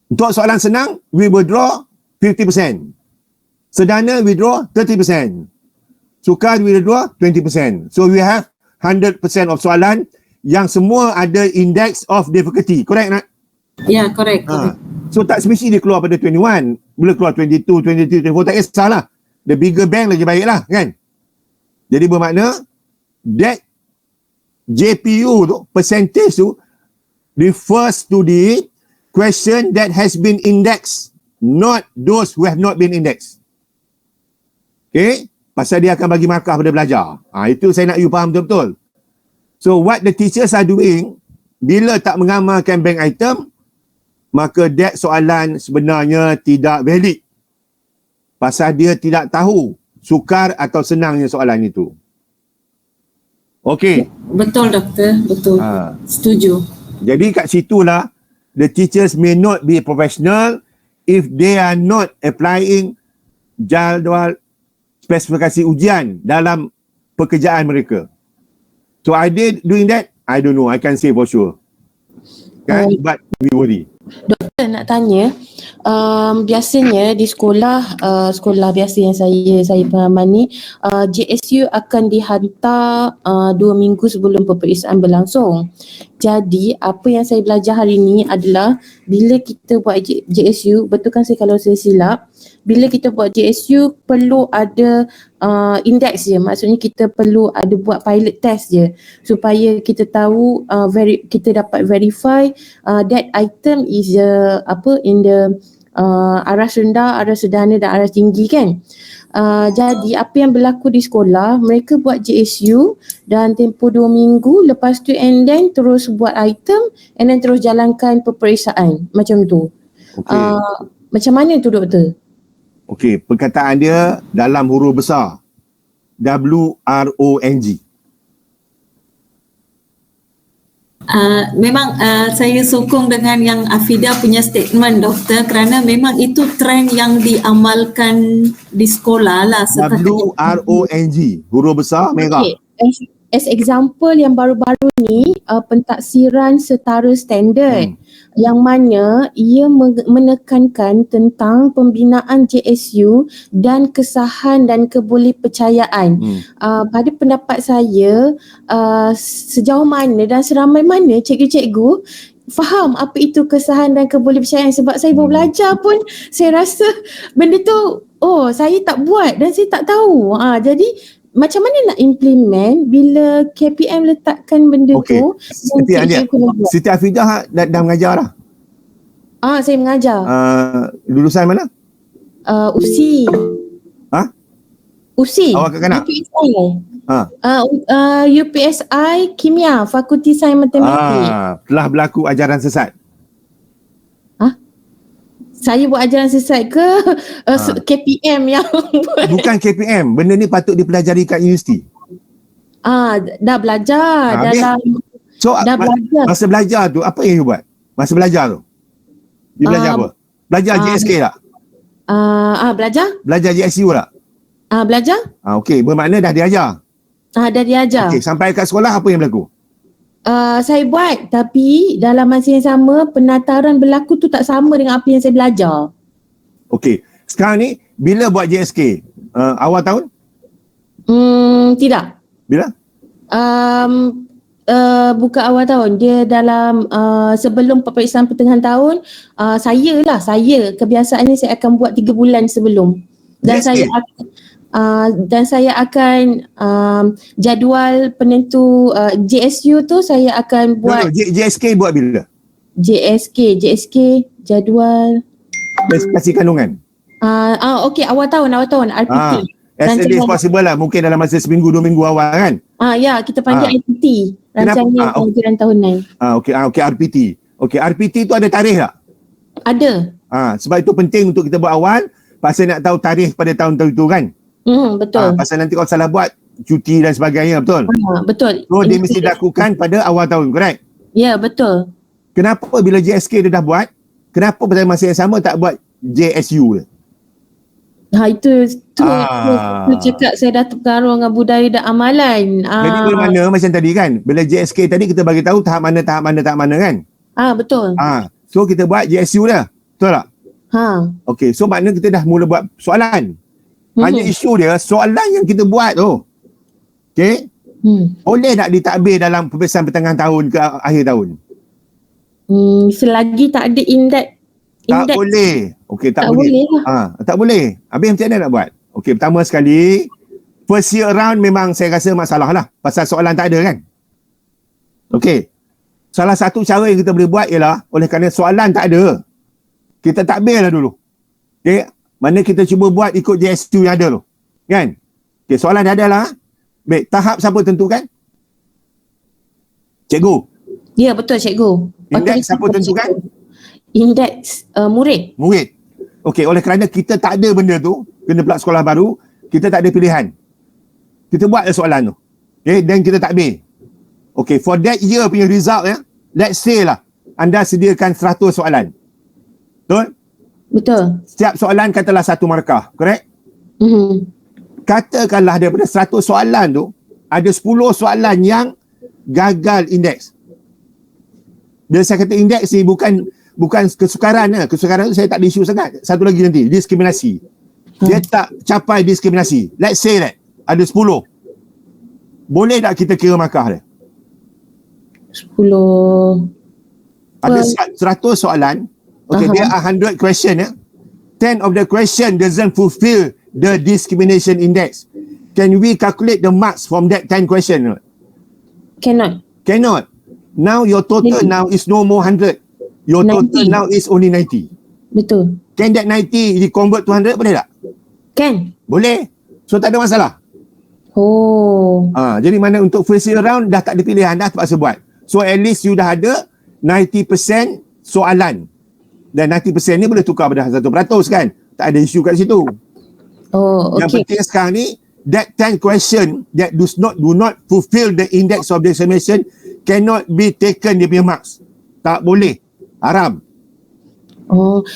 Untuk soalan senang, we will draw 50%. Sederhana, we draw 30%. Sukar, we will draw 20%. So, we have 100% of soalan yang semua ada index of difficulty. Correct nak? Ya, correct. So, tak semesti dia keluar pada 21. Boleh keluar 22, 23, 24. Tak kisahlah. The bigger bank lagi baik lah, kan? Jadi bermakna that JPU tu, percentage tu refers to the question that has been indexed, not those who have not been indexed. Okay? Pasal dia akan bagi markah pada belajar. Itu saya nak you faham betul-betul. So what the teachers are doing, bila tak mengamalkan bank item, maka that soalan sebenarnya tidak valid. Pasal dia tidak tahu sukar atau senangnya soalan itu. Okey. Betul, doktor. Betul. Setuju. Jadi kat situlah the teachers may not be professional if they are not applying jadual spesifikasi ujian dalam pekerjaan mereka. So are they doing that? I don't know. I can't say for sure. Kan? But we worry. Doktor nak tanya, biasanya di sekolah biasa yang saya pengalaman ni, JSU akan dihantar 2 minggu sebelum peperiksaan berlangsung. Jadi apa yang saya belajar hari ni adalah bila kita buat JSU, betulkan saya kalau saya silap, bila kita buat JSU perlu ada index je, maksudnya kita perlu ada buat pilot test je supaya kita tahu kita dapat verify that item is in the aras rendah, aras sederhana dan aras tinggi, kan? Jadi apa yang berlaku di sekolah, mereka buat JSU dan tempoh 2 minggu, lepas tu and then terus buat item and then terus jalankan peperiksaan macam tu. Macam mana tu, doktor? Okey, perkataan dia dalam huruf besar. WRONG. Memang saya sokong dengan yang Afida punya statement, doktor, kerana memang itu trend yang diamalkan di sekolah lah. WRONG, huruf besar merah. Okay. As example yang baru-baru ni, pentaksiran setara standard yang mana ia menekankan tentang pembinaan JSU dan kesahan dan kebolehpercayaan. Pada pendapat saya, sejauh mana dan seramai mana cikgu-cikgu faham apa itu kesahan dan kebolehpercayaan, sebab saya baru belajar pun saya rasa benda tu saya tak buat dan saya tak tahu. Jadi macam mana nak implement bila KPM letakkan benda tu? Siti Afidah dah mengajar dah? Saya mengajar. Lulusan mana? USI. USI. Awak kat kanak? UPSI. UPSI Kimia, Fakulti Sains Matematik. Telah berlaku ajaran sesat? Saya buat ajaran sesat ke KPM yang buat? Bukan KPM. Benda ni patut dipelajari kat universiti. Dah belajar. Dah belajar. Masa belajar tu, apa yang you buat? Masa belajar tu? You belajar apa? Belajar JSK tak? Belajar. Belajar JSU tak? Belajar. Okey, bermakna dah diajar? Dah diajar. Okey, sampai kat sekolah apa yang berlaku? Saya buat, tapi dalam masa yang sama penataran berlaku tu tak sama dengan apa yang saya belajar. Okey, sekarang ni bila buat JSK? Awal tahun? Tidak. Bila? Bukan awal tahun, dia dalam sebelum peperiksaan pertengahan tahun. Saya kebiasaannya saya akan buat 3 bulan sebelum. Dan JSK? Saya akan jadual penentu JSU tu saya akan buat. JSK buat bila? JSK jadual spesifikasi kandungan. Okey, awal tahun RPT. As early as Rancangan- possible lah. Mungkin dalam masa seminggu, 2 minggu awal kan. Ya, kita panggil IPT. Kenapa? Rancangan Pelajaran Tahunan. Okay, RPT. Okay, RPT tu ada tarikh tak? Ada. Sebab itu penting untuk kita buat awal. Pasal nak tahu tarikh pada tahun tertentu kan. Betul. Pasal nanti kalau salah buat, cuti dan sebagainya, betul? Betul. So, dia mesti dilakukan pada awal tahun, correct? Ya, betul. Kenapa bila JSK dia dah buat, kenapa pada masa yang sama tak buat JSU? Itu cakap saya dah terpengaruh dengan budaya dan amalan. Jadi mana macam tadi kan, bila JSK tadi kita bagi tahu tahap mana kan? Betul. So kita buat JSU dah. Betul tak? Okay, so maknanya kita dah mula buat soalan. Hanya isu dia, soalan yang kita buat tu. Okay? Boleh tak ditakbir dalam peperiksaan pertengahan tahun ke akhir tahun? Selagi tak ada indeks. Tak boleh. Okay, tak boleh. Tak boleh. Habis macam mana nak buat? Okay, pertama sekali, first year round memang saya rasa masalah lah. Pasal soalan tak ada kan? Okay. Salah satu cara yang kita boleh buat ialah, oleh kerana soalan tak ada, kita takbir lah dulu. Okay. Mana kita cuba buat ikut JSU yang ada tu. Kan? Okay, soalan dah ada lah. Baik, tahap siapa tentukan? Cikgu. Ya, betul cikgu. Indeks siapa tentukan? Indeks murid. Murid. Okey, oleh kerana kita tak ada benda tu, kena pula sekolah baru, kita tak ada pilihan. Kita buatlah soalan tu. Okey, dan kita takbir. Okey, for that year punya result let's say lah, anda sediakan 100 soalan. Betul? Betul. Setiap soalan katalah 1 markah, correct? Katakanlah daripada 100 soalan tu, ada 10 soalan yang gagal indeks. Bila saya kata indeks ni bukan kesukaran lah. Kesukaran tu saya tak ada isu sangat. Satu lagi nanti, diskriminasi. Dia tak capai diskriminasi. Let's say that ada 10. Boleh tak kita kira markah dia? 10. Ada 100 soalan. Okay, there are 100 question 10 of the question doesn't fulfill the discrimination index. Can we calculate the marks from that 10 question? Cannot. Now your total now is no more 100. Your 90. total now is only 90. Betul. Can that 90 di convert to 100 boleh tak? Can. Boleh. So tak ada masalah. Jadi mana untuk first year round dah tak ada pilihan, dah terpaksa buat. So at least you dah ada 90% soalan. Dan 90% ni boleh tukar pada 100% kan? Tak ada isu kat situ. Yang penting sekarang ni, that 10 question that do not fulfill the index of discrimination cannot be taken dia punya marks. Tak boleh. Haram.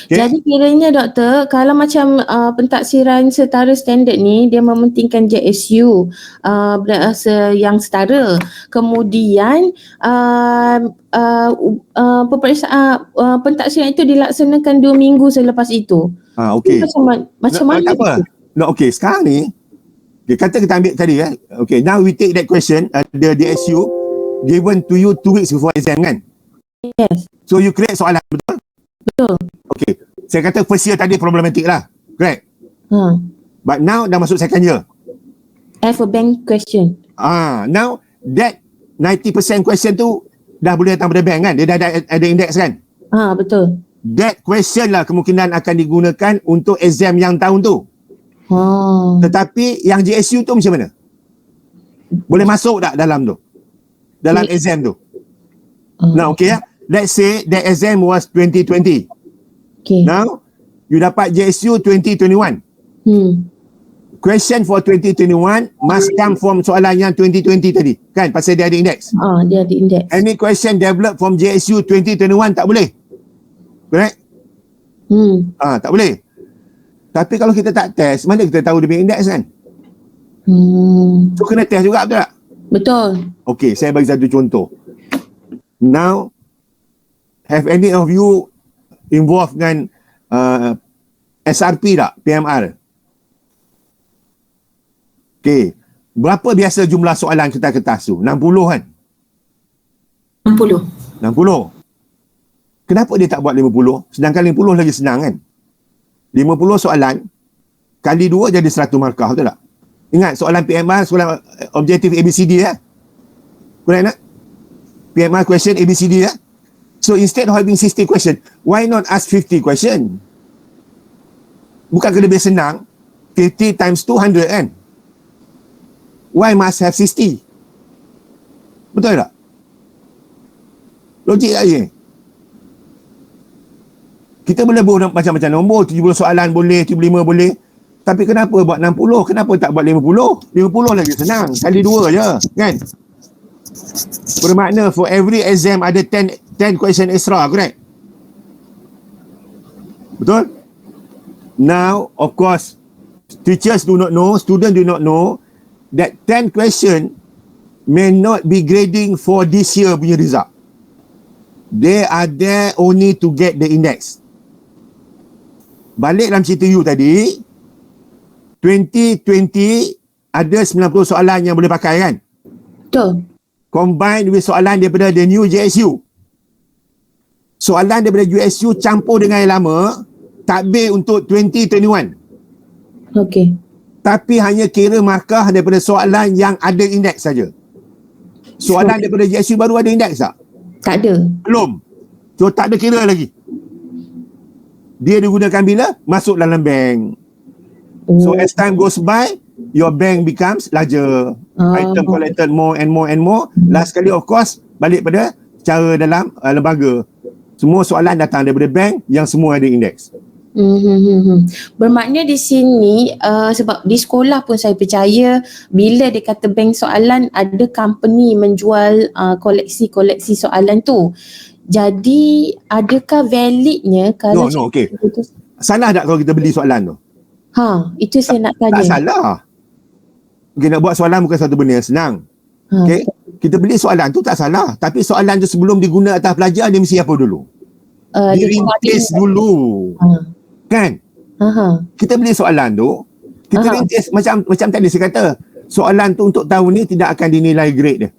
Jadi kiranya doktor, kalau macam pentaksiran setara standard ni, dia mementingkan JSU yang setara. Kemudian pentaksiran itu dilaksanakan 2 minggu selepas itu. Okey. Macam mana? Tak apa. Okey, sekarang ni kata kita ambil tadi Okay, now we take that question, the DSU given to you 2 weeks before exam kan? Yes. So you create soalan, betul? Betul. Okay, saya kata first year tadi problematic lah, correct? But now dah masuk second year. Have a bank question. Now that 90% question tu dah boleh datang pada bank kan? Dia dah ada index kan? Betul. That question lah kemungkinan akan digunakan untuk exam yang tahun tu. Tetapi yang JSU tu macam mana? Boleh masuk tak dalam tu? Dalam exam tu? Now okay let's say that exam was 2020. Okay. Now you dapat JSU 2021. Question for 2021 must come from soalan yang 2020 tadi. Kan? Pasal dia ada index. Dia ada index. Any question developed from JSU 2021 tak boleh. Correct? Tak boleh. Tapi kalau kita tak test, mana kita tahu dia punya index kan? So kena test juga, betul tak? Betul. Okay, saya bagi satu contoh. Now, have any of you involved dengan SRP tak? PMR? Okay. Berapa biasa jumlah soalan kertas-kertas tu? 60 kan? 60. Kenapa dia tak buat 50? Sedangkan 50 lagi senang kan? 50 soalan kali 2 jadi 100 markah, betul tak? Ingat soalan PMR, soalan objektif ABCD Correct tak? PMR question ABCD So instead of having 60 question, why not ask 50 question? Bukan lebih senang 50 50 times 200 kan? Why must have 60? Betul tak? Logik tak je? Kita boleh buat macam-macam nombor, 70 soalan boleh, 75 boleh. Tapi kenapa buat 60? Kenapa tak buat 50? 50 lagi senang. Kali 2 je, kan? Bermakna for every exam ada 10 question extra, correct? Betul? Now, of course, teachers do not know, students do not know that 10 question may not be grading for this year punya result. They are there only to get the index. Balik dalam cerita you tadi, 2020 ada 90 soalan yang boleh pakai kan? Betul. Combine with soalan daripada the new JSU. Soalan daripada USU campur dengan yang lama, takbir untuk 2021. Okey. Tapi hanya kira markah daripada soalan yang ada indeks saja. Soalan daripada JSU baru ada indeks tak? Tak ada. Belum. So tak ada kira lagi. Dia digunakan bila? Masuk dalam bank. So as time goes by, your bank becomes larger. Item collected more and more and more. Last kali of course, balik pada cara dalam lembaga. Semua soalan datang daripada bank yang semua ada indeks. Bermakna di sini sebab di sekolah pun saya percaya bila dia kata bank soalan ada company menjual koleksi-koleksi soalan tu. Jadi adakah validnya kalau No, okey. Salah tak kalau kita beli soalan tu? Itu saya nak tanya. Tak salah. Okay, nak buat soalan bukan satu benda yang senang. Okay? Kita beli soalan tu tak salah. Tapi soalan tu sebelum diguna atas pelajar, dia mesti apa dulu? Dirintis dulu. Kan? Kita beli soalan tu, kita rintis macam tadi saya kata, soalan tu untuk tahun ni tidak akan dinilai grade dia.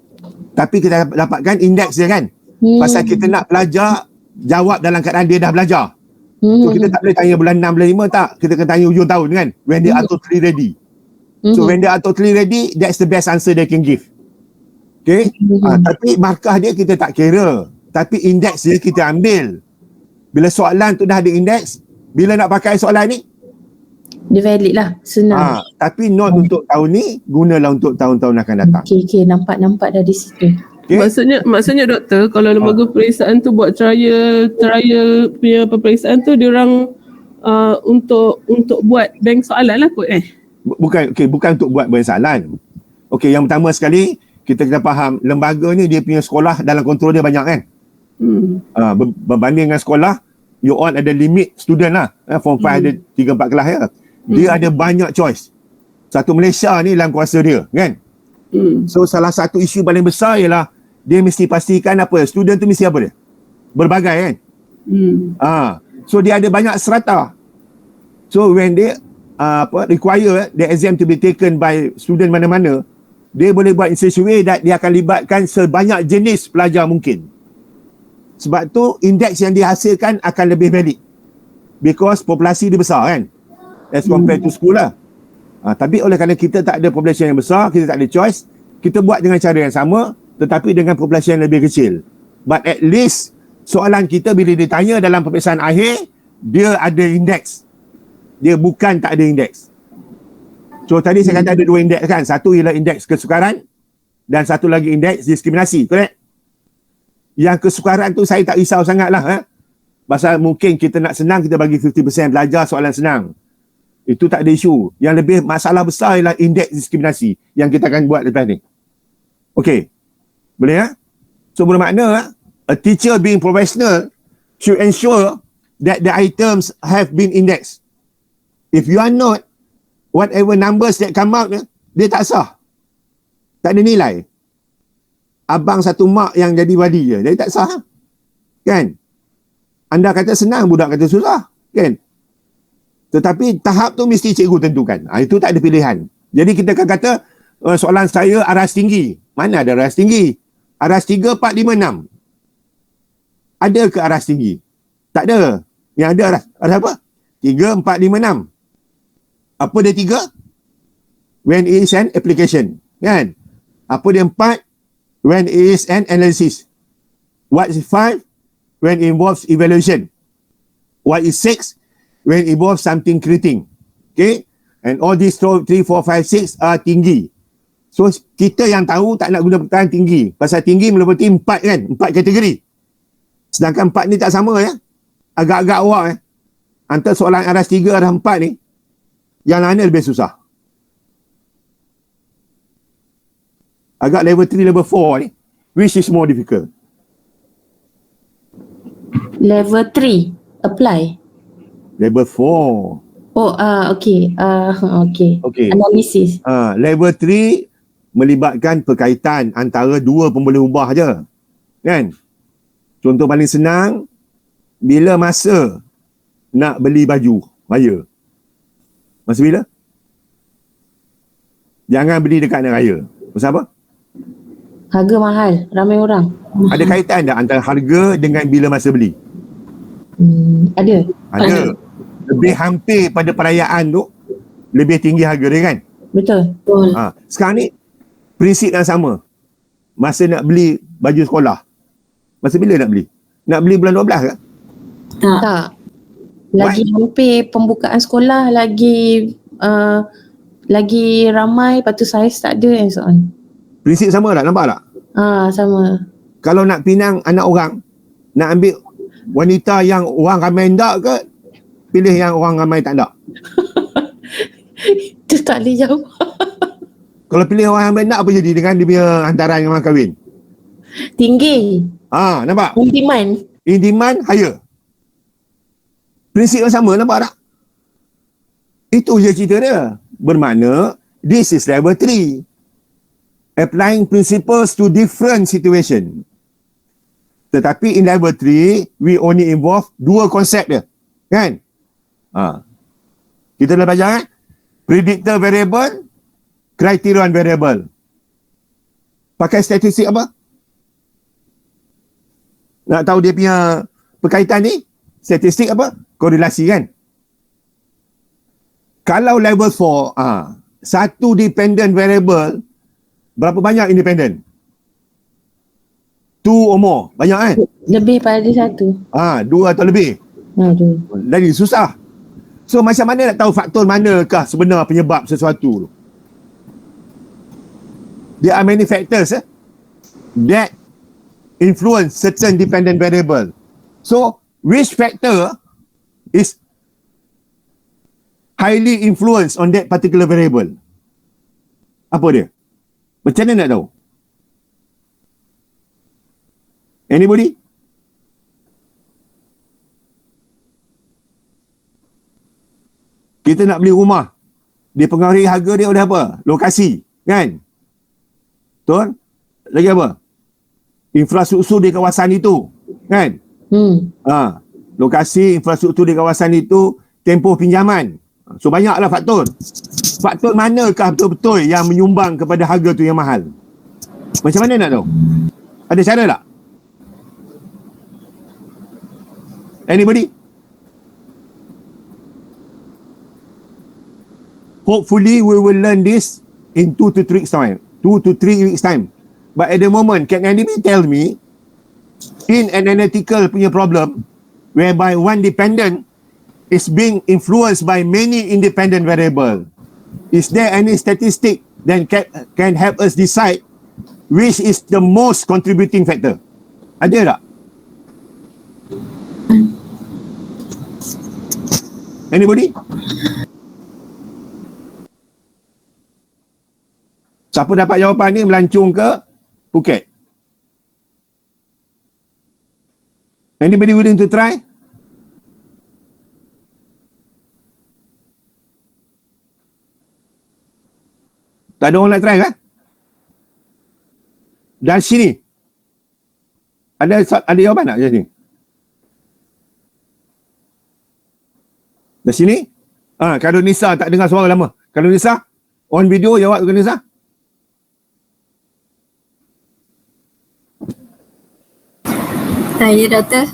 Tapi kita dapatkan indeks dia kan? Pasal kita nak pelajar jawab dalam keadaan dia dah belajar. So kita tak boleh tanya bulan 6, bulan 5 tak. Kita kena tanya hujung tahun kan? When they are totally ready. So when they are totally ready, that's the best answer they can give. Okay? Tapi markah dia kita tak kira. Tapi indeks dia kita ambil. Bila soalan tu dah ada indeks, bila nak pakai soalan ni, dia valid lah, senang. Tapi not untuk tahun ni, gunalah untuk tahun-tahun akan datang. Okey, nampak dah di situ. Okay? Maksudnya doktor, kalau lembaga peperiksaan tu buat trial punya peperiksaan tu, diorang untuk buat bank soalan lah kot Bukan untuk buat bank soalan. Okey, yang pertama sekali kita kena faham lembaga ni dia punya sekolah dalam kontrol dia banyak kan. Berbanding dengan sekolah, you all ada limit student lah. Form 5 ada 3-4 kelas ya. Dia ada banyak choice. Satu Malaysia ni dalam kuasa dia kan. So salah satu isu paling besar ialah dia mesti pastikan apa, student tu mesti apa dia? Berbagai kan. So dia ada banyak strata. So when they require the exam to be taken by student mana-mana, dia boleh buat in such a way that dia akan libatkan sebanyak jenis pelajar mungkin. Sebab tu indeks yang dihasilkan akan lebih valid. Because populasi dia besar kan. As compared to school lah. Tapi oleh kerana kita tak ada populasi yang besar, kita tak ada choice, kita buat dengan cara yang sama tetapi dengan populasi yang lebih kecil. But at least soalan kita bila ditanya dalam peperiksaan akhir, dia ada indeks. Dia bukan tak ada indeks. So tadi saya kata ada 2 indeks kan. Satu ialah indeks kesukaran dan satu lagi indeks diskriminasi. Correct? Yang kesukaran tu saya tak risau sangat lah. Pasal mungkin kita nak senang, kita bagi 50% belajar soalan senang. Itu tak ada isu. Yang lebih masalah besar ialah indeks diskriminasi yang kita akan buat lepas ni. Okey. Boleh ya? So bermakna a teacher being professional should ensure that the items have been indexed. If you are not, whatever numbers that come out, dia tak sah. Tak ada nilai. Abang satu mak yang jadi wadi je, dia tak sah. Kan? Anda kata senang, budak kata susah. Kan? Tetapi tahap tu mesti cikgu tentukan. Itu tak ada pilihan. Jadi kita akan kata, soalan saya aras tinggi. Mana ada aras tinggi? Aras 3, 4, 5, 6. Ada ke aras tinggi? Tak ada. Yang ada aras apa? 3, 4, 5, 6. Apa dia 3? When it is an application. Kan? Apa dia 4? When it is an analysis. What is 5? When it involves evaluation. What is 6? When it involves something creating. Okay? And all these 3, 4, 5, 6 are tinggi. So kita yang tahu tak nak guna perkataan tinggi. Pasal tinggi meliputi 4 kan, 4 kategori. Sedangkan 4 ni tak sama ya. Agak-agak awak antara soalan aras 3 aras 4 ni, yang mana lebih susah? Agak level 3, level 4 ni, which is more difficult? Level 3 apply. Level 4. Oh, okay. Okay. Okay. Analisis. Level 3 melibatkan perkaitan antara dua pemboleh ubah je. Kan? Contoh paling senang, bila masa nak beli baju raya? Masa bila? Jangan beli dekat hari raya. Pasal apa? Harga mahal, ramai orang. Ada kaitan tak antara harga dengan bila masa beli? Ada. Ada. Lebih hampir pada perayaan tu, lebih tinggi harga dia kan? Betul. Sekarang ni, prinsip yang sama. Masa nak beli baju sekolah, masa bila nak beli? Nak beli bulan 12 ke? Tak. Lagi hampir pembukaan sekolah, lagi ramai, lepas tu saiz tak ada and so on. Prinsip sama tak? Nampak tak? Sama. Kalau nak pinang anak orang, nak ambil wanita yang orang ramai tak ke, pilih yang orang ramai tak nak? Itu tak boleh jawab. Kalau pilih orang ramai tak, apa jadi dengan dia punya hantaran yang orang kahwin? Tinggi. Nampak? In demand. In demand, higher. Prinsip yang sama, nampak tak? Itu je cerita dia. Bermakna, this is level 3. Applying principles to different situation. Tetapi in level 3, we only involve dua konsep dia. Kan? Kita dah belajar kan? Predictor variable, criterion variable. Pakai statistik apa? Nak tahu dia punya perkaitan ni? Statistik apa? Korelasi kan? Kalau level 4, satu dependent variable, berapa banyak independent? 2 or more. Banyak kan? Lebih pada satu. 2 atau lebih. Lagi susah. So macam mana nak tahu faktor manakah sebenar penyebab sesuatu tu? There are many factors that influence certain dependent variable. So which factor is highly influenced on that particular variable? Apa dia? Macam mana nak tahu? Anybody? Kita nak beli rumah, dipengaruhi harga dia oleh apa? Lokasi, kan? Betul? Lagi apa? Infrastruktur di kawasan itu, kan? Lokasi, infrastruktur di kawasan itu, tempoh pinjaman. So banyaklah faktor. Faktor manakah betul-betul yang menyumbang kepada harga tu yang mahal? Macam mana nak tahu? Ada cara tak? Anybody? Hopefully we will learn this in 2 to 3 weeks time. 2 to 3 weeks time. But at the moment, can anybody tell me in an analytical punya problem whereby one dependent is being influenced by many independent variable, is there any statistic that can help us decide which is the most contributing factor? Ada tak? Anybody? Siapa dapat jawapan ni melancung ke Phuket? Anybody willing to try? Tak ada orang nak try kan? Dan sini ada jawapan tak dari sini? Dari sini? Kalau Nisa tak dengar suara lama. Kalau Nisa on video jawab ke Nisa? Saya doktor.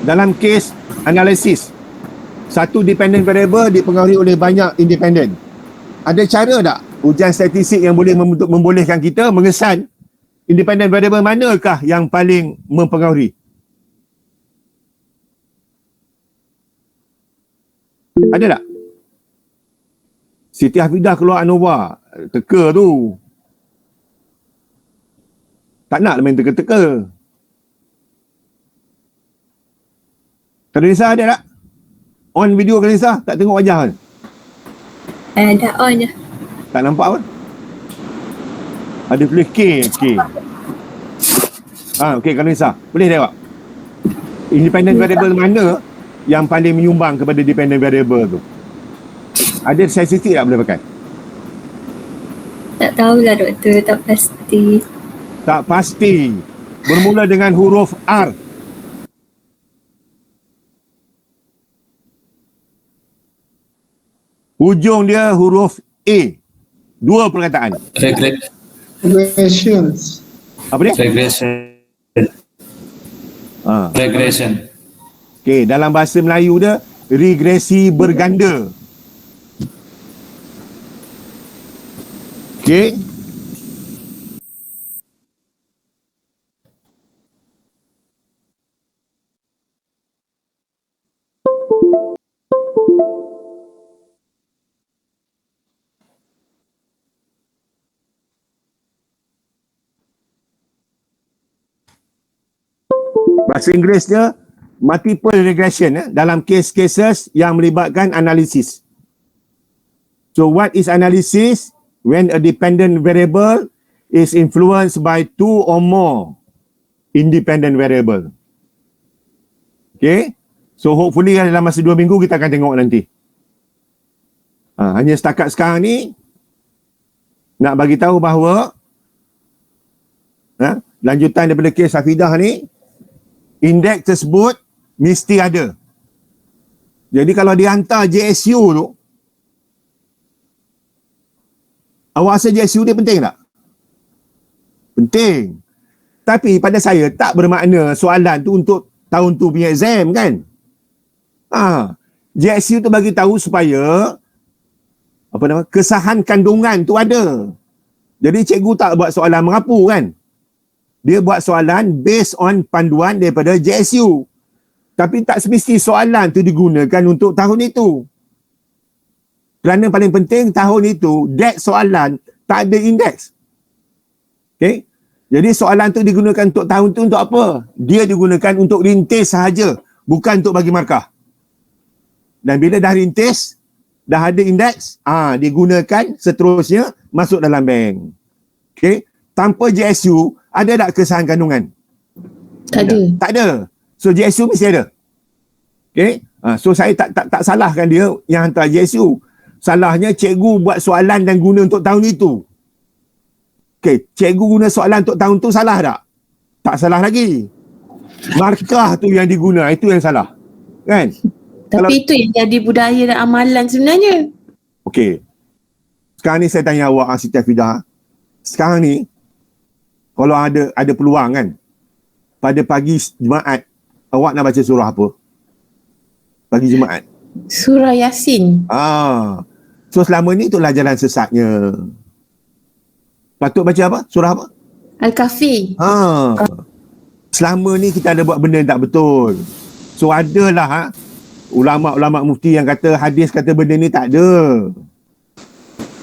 Dalam kes analisis, satu dependent variable dipengaruhi oleh banyak independent. Ada cara tak ujian statistik yang boleh membolehkan kita mengesan independent variable manakah yang paling mempengaruhi? Ada tak? Siti Hafidah keluar ANOVA, teka tu. Tak nak main teka-teka. Kanisa ada tak? On video Kanisa, tak tengok wajah kan? Dah on je. Tak nampak pun? Ada tulis K. Okey, Kanisa. Boleh tengok? Independent variable mana yang paling menyumbang kepada dependent variable tu? Ada sensitif tak boleh pakai? Tak tahulah doktor, tak pasti. Tak pasti. Bermula dengan huruf R. Hujung dia huruf A. Dua perkataan. Regressions. Apa dia? Regression. Ha. Regression. Okey, dalam bahasa Melayu dia regresi berganda. Okey. Bahasa Inggeris dia multiple regression dalam case-cases yang melibatkan analisis. So what is analysis? When a dependent variable is influenced by two or more independent variable. Okay? So hopefully dalam masa 2 minggu kita akan tengok nanti. Hanya setakat sekarang ni nak bagi tahu bahawa lanjutan daripada kes Hafidah ni, indeks tersebut mesti ada. Jadi kalau dihantar JSU tu, awak rasa JSU dia penting tak? Penting. Tapi pada saya tak bermakna soalan tu untuk tahun tu punya exam kan? JSU tu bagi tahu supaya kesahan kandungan tu ada. Jadi cikgu tak buat soalan merapu kan? Dia buat soalan based on panduan daripada JSU. Tapi tak semesti soalan tu digunakan untuk tahun itu. Kerana paling penting tahun itu, that soalan tak ada indeks. Okay? Jadi soalan tu digunakan untuk tahun tu untuk apa? Dia digunakan untuk rintis sahaja. Bukan untuk bagi markah. Dan bila dah rintis, dah ada indeks, digunakan seterusnya masuk dalam bank. Okay? Tanpa JSU, ada tak kesahan kandungan? Tak ada. Tak ada. So JSU mesti ada. Okay? So saya tak salahkan dia yang hantar JSU. Salahnya cikgu buat soalan dan guna untuk tahun itu. Okay, cikgu guna soalan untuk tahun tu salah tak? Tak salah lagi. Markah tu yang diguna, itu yang salah. Kan? Tapi itu yang jadi budaya dan amalan sebenarnya. Okay. Sekarang ni saya tanya awak, Siti Hafidah. Sekarang ni, kalau ada peluang kan, pada pagi Jumaat, awak nak baca surah apa? Pagi Jumaat. Surah Yasin. So selama ni itulah jalan sesatnya. Patut baca apa? Surah apa? Al-Kahfi. Selama ni kita ada buat benda yang tak betul. So adalah ulama-ulama mufti yang kata hadis kata benda ni tak ada.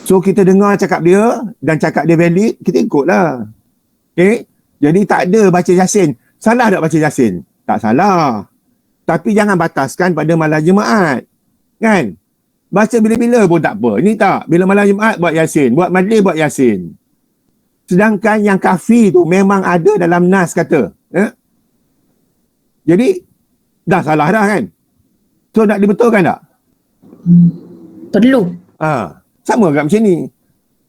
So kita dengar cakap dia dan cakap dia valid, kita ikutlah. Okay? Jadi tak ada baca Yasin. Salah tak baca Yasin? Tak salah. Tapi jangan bataskan pada malam Jumaat. Kan? Baca bila-bila pun tak apa. Ini tak. Bila malam Jumaat buat Yasin. Buat majlis buat Yasin. Sedangkan yang kahfi tu memang ada dalam nas kata. Jadi, dah salah dah kan? So nak dibetulkan tak? Perlu. Sama kat macam ni.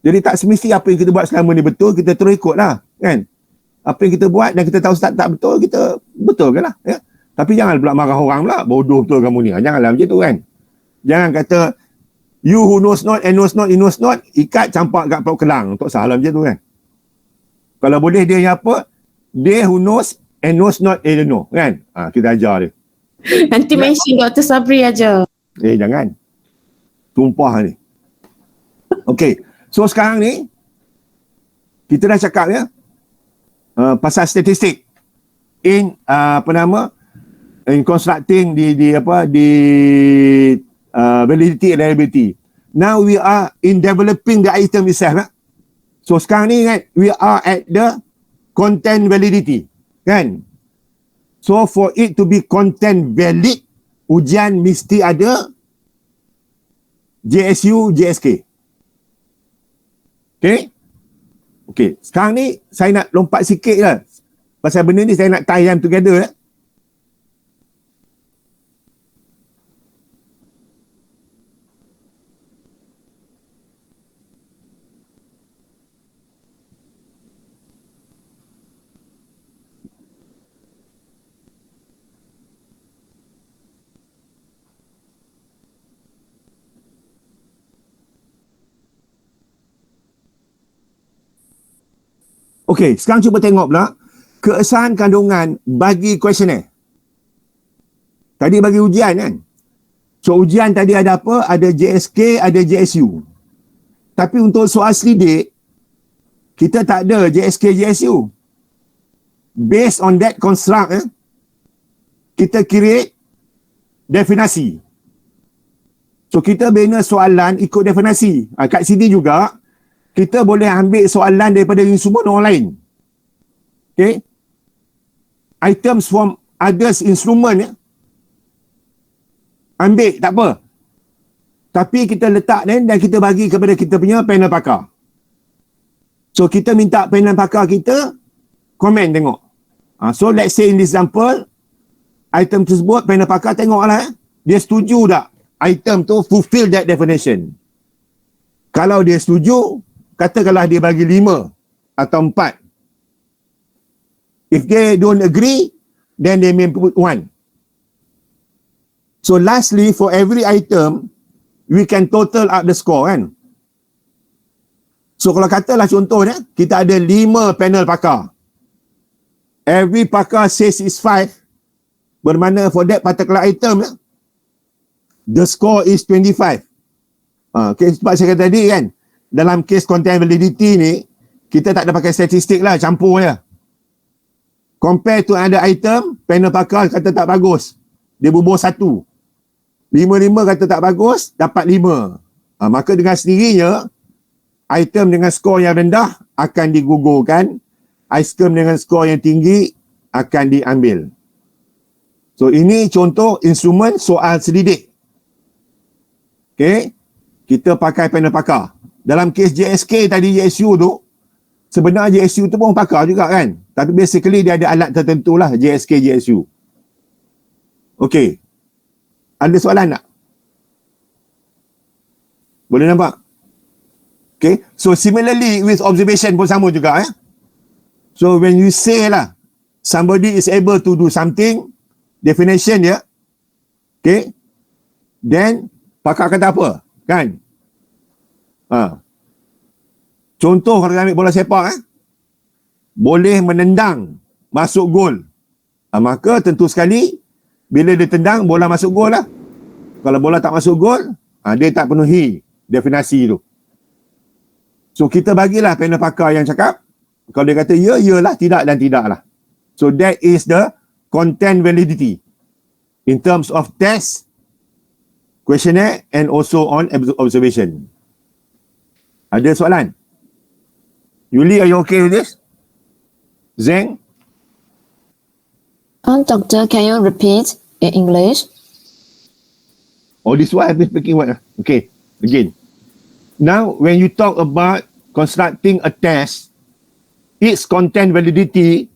Jadi tak semesti apa yang kita buat selama ni betul, kita terus ikut lah. Kan? Apa yang kita buat dan kita tahu tak betul, kita betulkan lah. Ya? Tapi jangan pula marah orang pula. Bodoh betul kamu ni. Janganlah macam tu kan. Jangan kata, you who knows not and knows not, he knows not, ikat campak kat perut kelang. Tak salah macam tu kan. Kalau boleh dia yang apa, they who knows and knows not, they don't know. Kan? Kita ajar dia. Nanti mention Dr. Sabri aja. Jangan. Tumpah ni. Okay. So sekarang ni, kita dah cakap ya, pasal statistik. In, in constructing di validity and reliability. Now we are in developing the item itself. So sekarang ni kan, we are at the content validity. Kan? So for it to be content valid, ujian mesti ada JSU, JSK. Okay? Okay. Sekarang ni saya nak lompat sikit lah. Pasal benda ni saya nak tie them together. Okey, sekarang cuba tengok pula keesahan kandungan bagi kuesioner. Tadi bagi ujian kan. So ujian tadi ada apa? Ada JSK, ada JSU. Tapi untuk soal selidik, kita tak ada JSK, JSU. Based on that construct, kita create definasi. So kita bina soalan ikut definasi. Kat sini juga, kita boleh ambil soalan daripada instrumen orang lain. Okay. Items from others instrument ambil, tak apa. Tapi kita letak dan kita bagi kepada kita punya panel pakar. So kita minta panel pakar kita komen tengok. So let's say in this example, item tersebut panel pakar tengoklah dia setuju tak item tu fulfill that definition. Kalau dia setuju, katakanlah dia bagi 5 atau 4. If they don't agree, then they may put 1. So lastly, for every item, we can total up the score kan. So kalau katalah contohnya, kita ada 5 panel pakar. Every pakar says is 5. Bermakna for that particular item, the score is 25. Okay, sebab saya kata tadi kan, dalam kes content validity ni, kita tak ada pakai statistik lah, campur je. Compare to other item, panel pakar kata tak bagus. Dia bubuh 1. 5 kata tak bagus, dapat 5. Maka dengan sendirinya, item dengan skor yang rendah akan digugurkan. Item dengan skor yang tinggi akan diambil. So ini contoh instrumen soal selidik. Okay. Kita pakai panel pakar. Dalam kes JSK tadi, JSU tu, sebenarnya JSU tu pun pakar juga kan. Tapi basically dia ada alat tertentu lah, JSK, JSU. Okey. Ada soalan tak? Boleh nampak? Okay. So similarly with observation pun sama juga. So when you say lah, somebody is able to do something, definition dia, okay, then pakar kata apa? Kan? Contoh kalau kita ambil bola sepak, boleh menendang masuk gol. Maka tentu sekali bila dia tendang, bola masuk gol lah. Kalau bola tak masuk gol, dia tak penuhi definisi tu. So kita bagilah panel pakar yang cakap, kalau dia kata ya, yalah, tidak dan tidaklah. So that is the content validity in terms of test, questionnaire and also on observation. Ada soalan? Yuli, are you okay with this? Zeng? Doctor, can you repeat in English? Oh, this one I've been speaking what? Okay, again. Now, when you talk about constructing a test, its content validity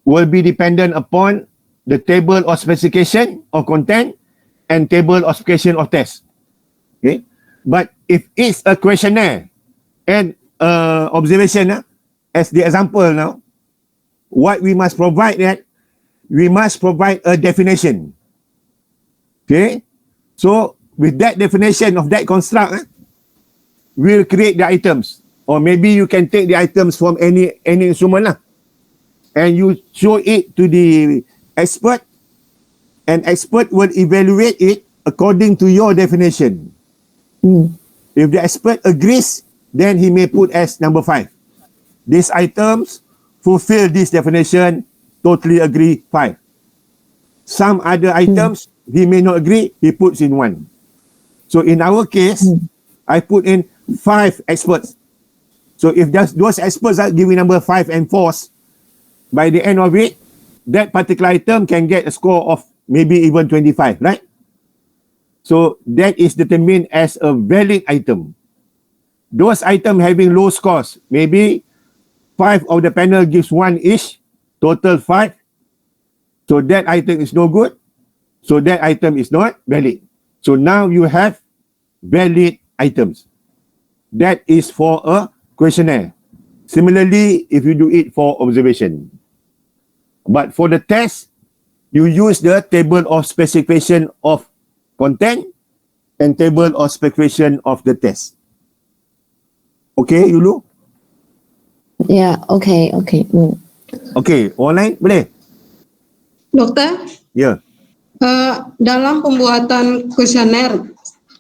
will be dependent upon the table of specification of content and table of specification of test. Okay, but if it's a questionnaire and observation, as the example now, what we must provide that we must provide a definition. Okay, so with that definition of that construct, we'll create the items, or maybe you can take the items from any instrument lah, and you show it to the expert, and expert will evaluate it according to your definition. If the expert agrees, then he may put as number 5. These items fulfill this definition, totally agree, 5. Some other items, he may not agree, he puts in 1. So in our case, I put in 5 experts. So if those experts are giving number 5 and 4, by the end of it, that particular item can get a score of maybe even 25, right? So that is determined as a valid item. Those items having low scores, maybe 5 of the panel gives 1 each, total 5. So that item is no good. So that item is not valid. So now you have valid items. That is for a questionnaire. Similarly, if you do it for observation. But for the test, you use the table of specification of content and table of specification of the test. Okay, Yulu? Yeah, okay. Okay, online boleh? Dokter, Ya. dalam pembuatan kuesioner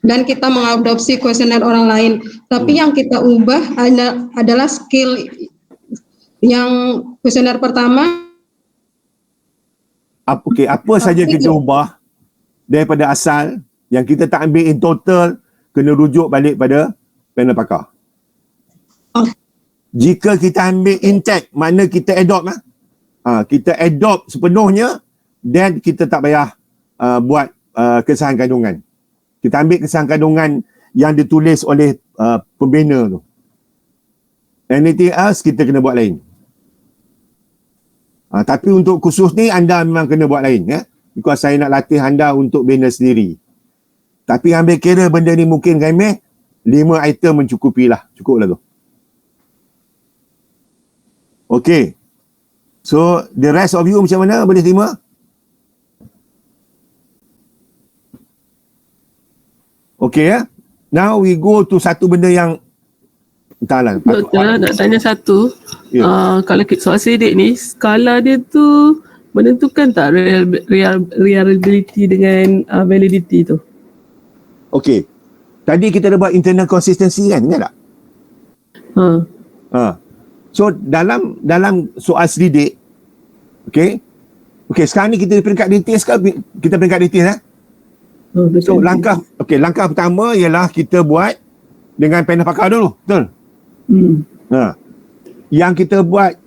dan kita mengadopsi kuesioner orang lain, tapi yang kita ubah adalah skill yang kuesioner pertama. Okay, apa saja kita ubah daripada asal yang kita tak ambil in total, kena rujuk balik pada panel pakar. Jika kita ambil intact, makna kita adopt lah. Kita adopt sepenuhnya, dan kita tak payah buat kesahan kandungan. Kita ambil kesahan kandungan yang ditulis oleh pembina tu. Anything else kita kena buat lain. Tapi untuk khusus ni anda memang kena buat lain, ya. Because saya nak latih anda untuk bina sendiri. Tapi ambil kira benda ni mungkin remeh, 5 item mencukupilah. Cukup lah tu. Okay. So, the rest of you macam mana? Boleh terima? Okay, ya. Now we go to satu benda yang entahlah. Doktor, nak tanya satu. Ya. Kalau soal sidik ni, skala dia tu menentukan tak reliability dengan validity tu? Okay. Tadi kita dah buat internal consistency kan? Ingat tak? So dalam soal selidik, okay, sekarang ni kita peringkat details ke kita peringkat details So langkah pertama ialah kita buat dengan panel pakar dulu, betul? Yang kita buat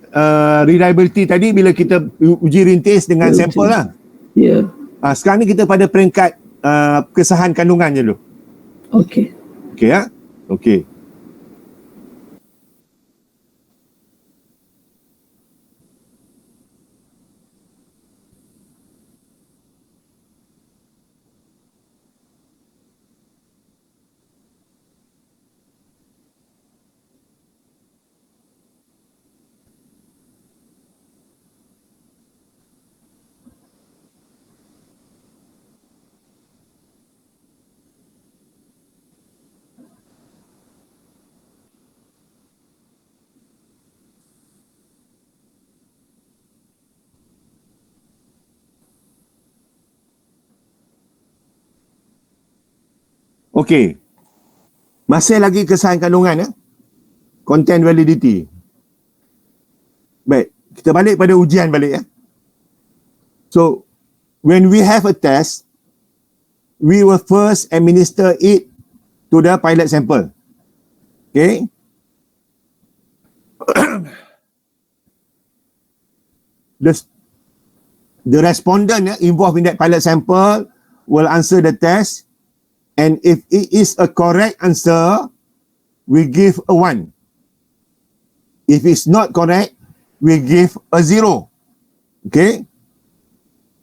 reliability tadi bila kita uji rintis dengan sampel lah. Ya. Sekarang ni kita pada peringkat kesahan kandungan je dulu. Okay. Okay, ya? Okay. Okey. Masih lagi kesahan kandungan, ya? Content validity. Baik, kita balik pada ujian balik, ya. So, when we have a test, we will first administer it to the pilot sample. Okay? The respondent involved in that pilot sample will answer the test. And if it is a correct answer, we give a 1. If it's not correct, we give a 0. Okay?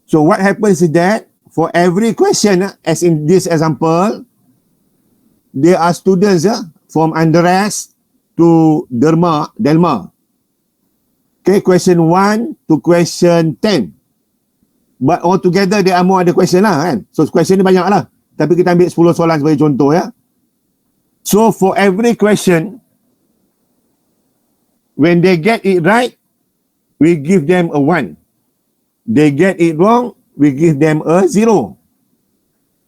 So what happens is that for every question, as in this example, there are students from Andres to Delma. Okay, question 1 to question 10. But altogether, there are more other question lah kan. So question ni banyak lah. Tapi kita ambil 10 soalan sebagai contoh, ya. So for every question, when they get it right, we give them a 1. They get it wrong, we give them a 0.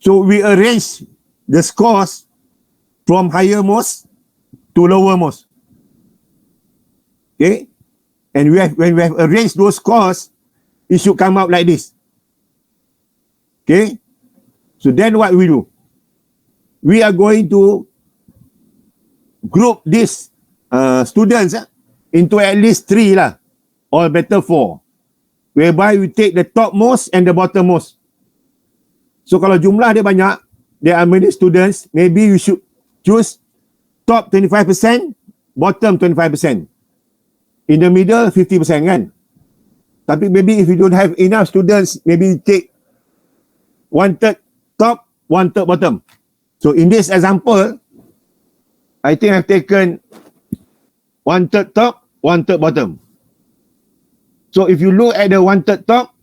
So we arrange the scores from highermost to lowermost. Okay? And when we have arranged those scores, it should come out like this. Okay? So then what we do? We are going to group these students into at least 3 lah, or better 4, whereby we take the topmost and the bottommost. So kalau jumlah dia banyak, there are many students, maybe you should choose top 25%, bottom 25%. In the middle 50% kan. Tapi maybe if you don't have enough students, maybe you take 1/3 top, 1/3 bottom. So in this example, I think I've taken 1/3 top, 1/3 bottom. So if you look at the 1/3 top,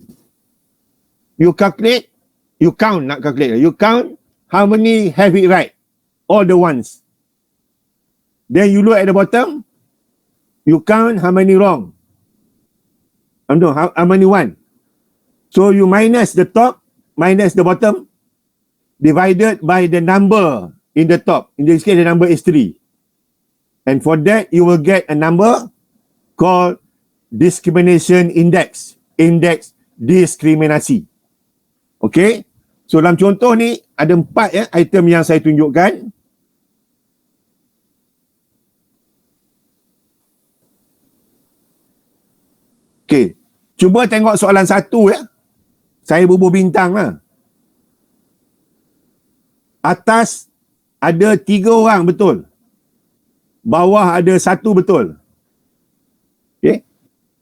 you calculate, you count, not calculate, you count how many have it right, all the ones. Then you look at the bottom, you count how many wrong. No, how many one. So you minus the top, minus the bottom, divided by the number in the top. In this case, the number is 3. And for that, you will get a number called discrimination index. Index diskriminasi. Okay? So dalam contoh ni, ada 4 item yang saya tunjukkan. Okay. Cuba tengok soalan 1 ya. Saya bubuh bintang lah. Atas ada 3 orang betul. Bawah ada 1 betul. Okay.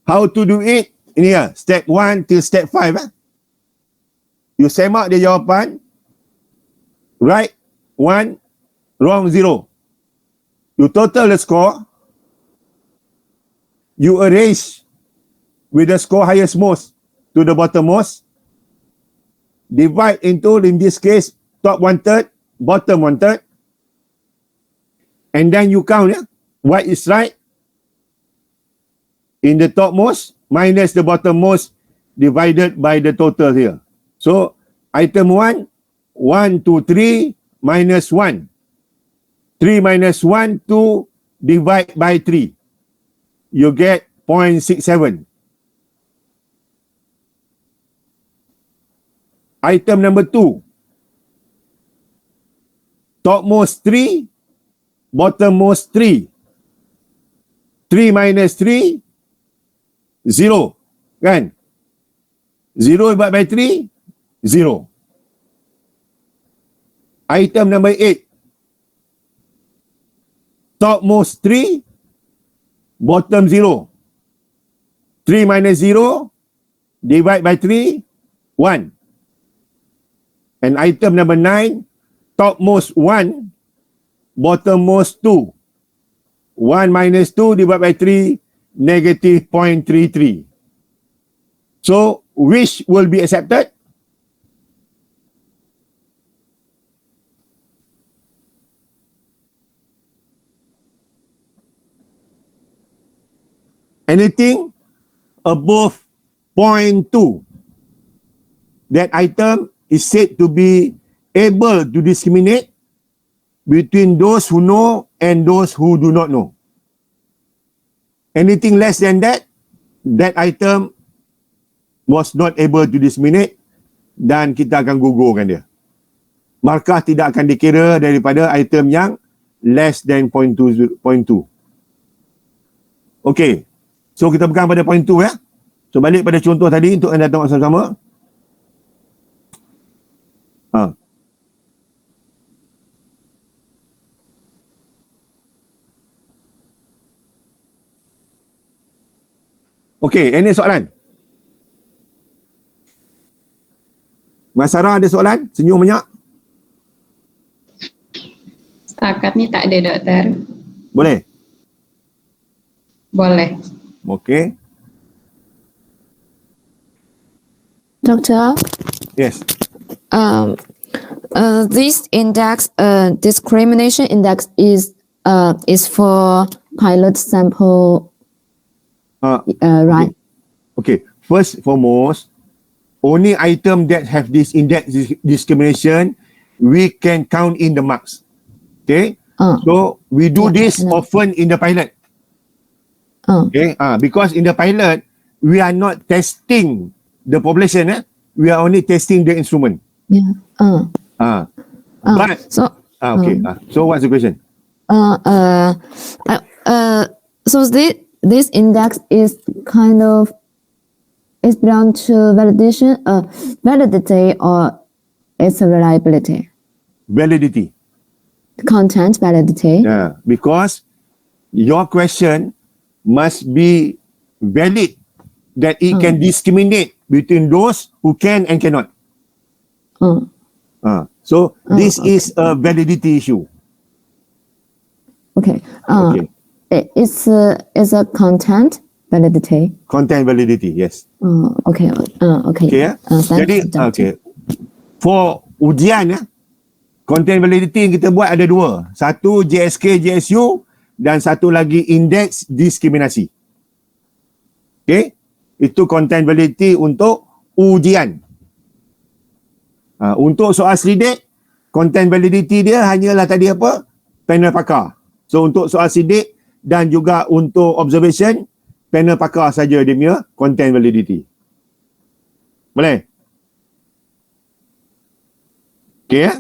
How to do it? Ini ya. Step 1 till step 5 ya. You semak dia jawapan. Right 1, wrong 0. You total the score. You arrange with the score highest most to the bottommost. Divide into, in this case, top 1/3, bottom 1/3. And then you count what is right in the topmost minus the bottommost divided by the total here. So item 1, 1, 2, 3 minus 1. 3 minus 1, 2 divide by 3. You get 0.67. Item number 2. Topmost 3, bottommost 3. 3 minus 3, 0. Kan? 0 divided by 3, 0. Item number 8. Topmost 3, bottom 0. 3 minus 0, divide by 3, 1. And item number 9, topmost 1, bottommost 2. 1 minus 2 divided by 3, negative 0.33. So, which will be accepted? Anything above 0.2. That item is said to be able to discriminate between those who know and those who do not know. Anything less than that, that item was not able to discriminate dan kita akan gugurkan dia. Markah tidak akan dikira daripada item yang less than 0.2. Okay. So kita pegang pada 0.2 ya. So balik pada contoh tadi untuk anda tengok sama-sama. Okey, ini soalan. Mas Sarah ada soalan? Senyum banyak. Setakat ni tak ada, Doktor. Boleh? Boleh. Okey. Doctor, Yes. this index, discrimination index is for pilot sample, right? Okay. First foremost, only item that have this index discrimination, we can count in the marks. Okay. So we do this often in the pilot. Okay. Because in the pilot, we are not testing the population. We are only testing the instrument. Yeah. But So okay. So what's the question? So this index is kind of is belong to validation, validity, or it's a reliability, Validity. content validity. Yeah, because your question must be valid, that it can discriminate between those who can and cannot. So this is a validity issue. Okay. Okay. It's a content validity. Content validity, yes. Okay. Okay. Okay, ya. Jadi, Thanks, Doctor. okay. For ujian, ya, content validity yang kita buat ada dua. Satu JSK, JSU dan satu lagi indeks diskriminasi. Okay. Itu content validity untuk ujian. Untuk soal sidik, content validity dia hanyalah tadi apa? Panel pakar. So untuk soal sidik dan juga untuk observation, panel pakar saja dia punya content validity. Boleh? Okay, ya?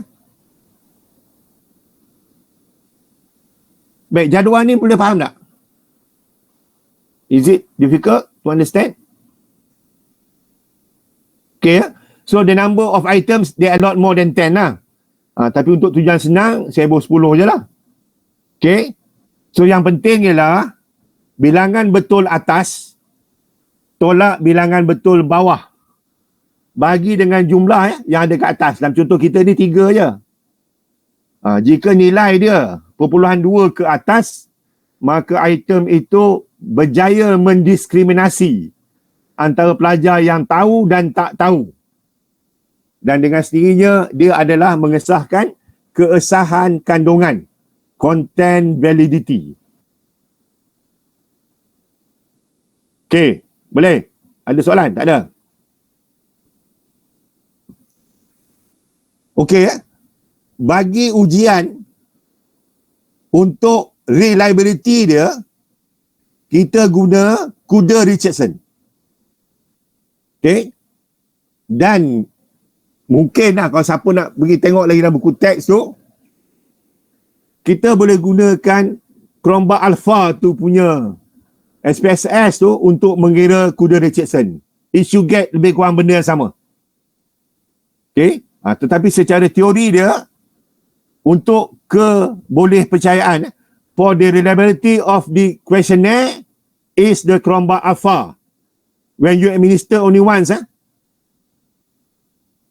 Baik, jadual ni boleh faham tak? Is it difficult to understand? Okay, ya? So the number of items, there are a lot more than 10 lah. Tapi untuk tujuan senang, saya bawa 10 je lah. Okay. So yang penting ialah bilangan betul atas tolak bilangan betul bawah. Bagi dengan jumlah yang ada kat atas. Dalam contoh kita ni 3 je. Jika nilai dia 0.2 ke atas, maka item itu berjaya mendiskriminasi antara pelajar yang tahu dan tak tahu. Dan dengan sendirinya, dia adalah mengesahkan keesahan kandungan, content validity. Okey, boleh? Ada soalan? Tak ada? Okey, ya. Bagi ujian, untuk reliability dia, kita guna kuda Richardson. Okey? Dan mungkin lah kalau siapa nak pergi tengok lagi dalam buku teks tu, kita boleh gunakan Chromebook Alpha tu punya SPSS tu untuk mengira kuda Richardson. It should get lebih kurang benda yang sama. Okay? Tetapi secara teori dia, untuk keboleh percayaan, for the reliability of the questionnaire is the Chromebook Alpha. When you administer only once,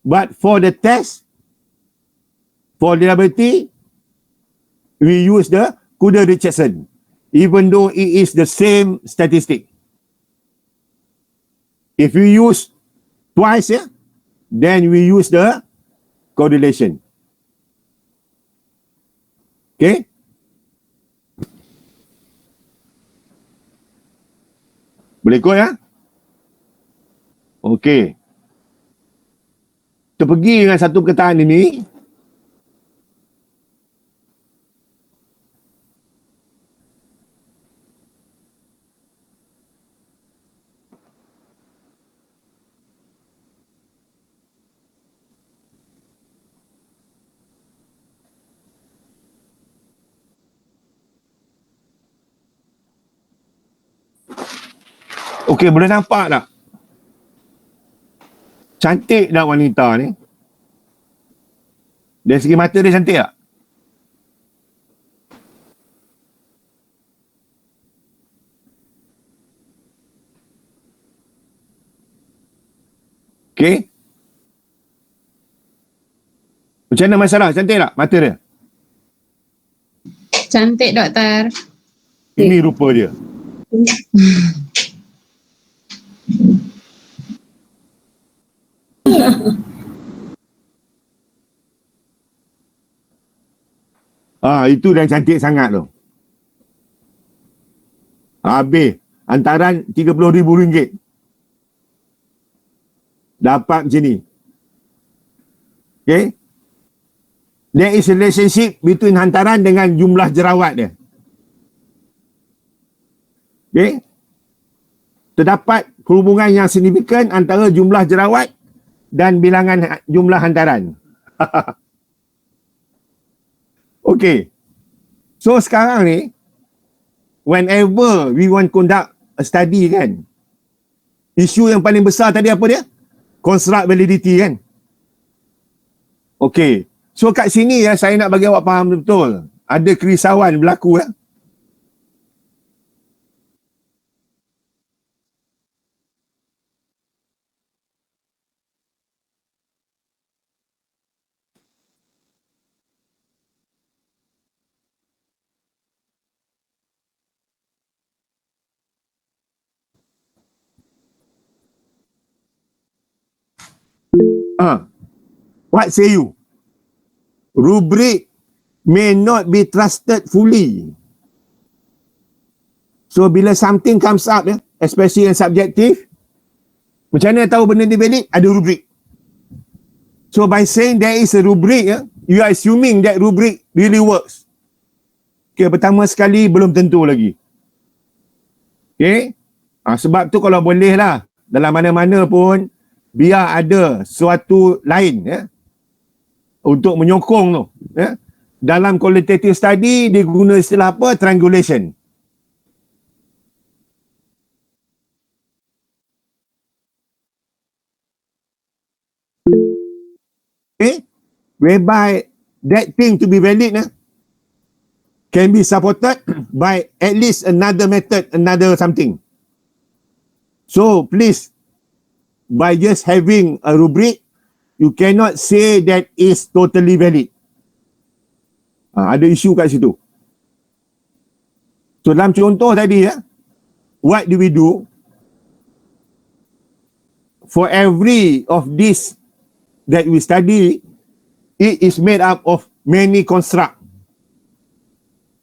but for the test, for reliability, we use the kuda Richardson, even though it is the same statistic. If we use twice, then we use the correlation. Okay? Boleh ikut, ya? Okay. Kita pergi dengan satu perkataan ini. Okey, boleh nampak tak? Cantik tak wanita ni? Dari segi mata dia cantik tak? Okey. Macam mana masalah? Cantik tak mata dia? Cantik, Doktor. Ini rupa dia. Itu dah cantik sangat tu. Habis antaran RM30,000 dapat macam ni. Okay. There is a relationship between hantaran dengan jumlah jerawat dia. Okay. Terdapat hubungan yang signifikan antara jumlah jerawat dan bilangan jumlah hantaran. Okey. So sekarang ni, whenever we want conduct a study kan, isu yang paling besar tadi apa dia? Construct validity kan. Okay. So kat sini ya, saya nak bagi awak faham betul. Ada kerisauan berlaku ya. What say you? Rubric may not be trusted fully. So bila something comes up ya, especially yang subjektif, macam mana tahu benda ni valid? Ada rubrik. So by saying there is a rubric ya, you are assuming that rubric really works. Okay, pertama sekali belum tentu lagi. Okay, sebab tu kalau boleh lah, dalam mana-mana pun biar ada suatu lain ya, untuk menyokong tu ya. Dalam qualitative study dia guna istilah apa? Triangulation. Okay, whereby that thing to be valid can be supported by at least another method, another something. So please, by just having a rubric, you cannot say that is totally valid. Ada isu kat situ. So dalam contoh tadi ya, what do we do? For every of this that we study, it is made up of many construct.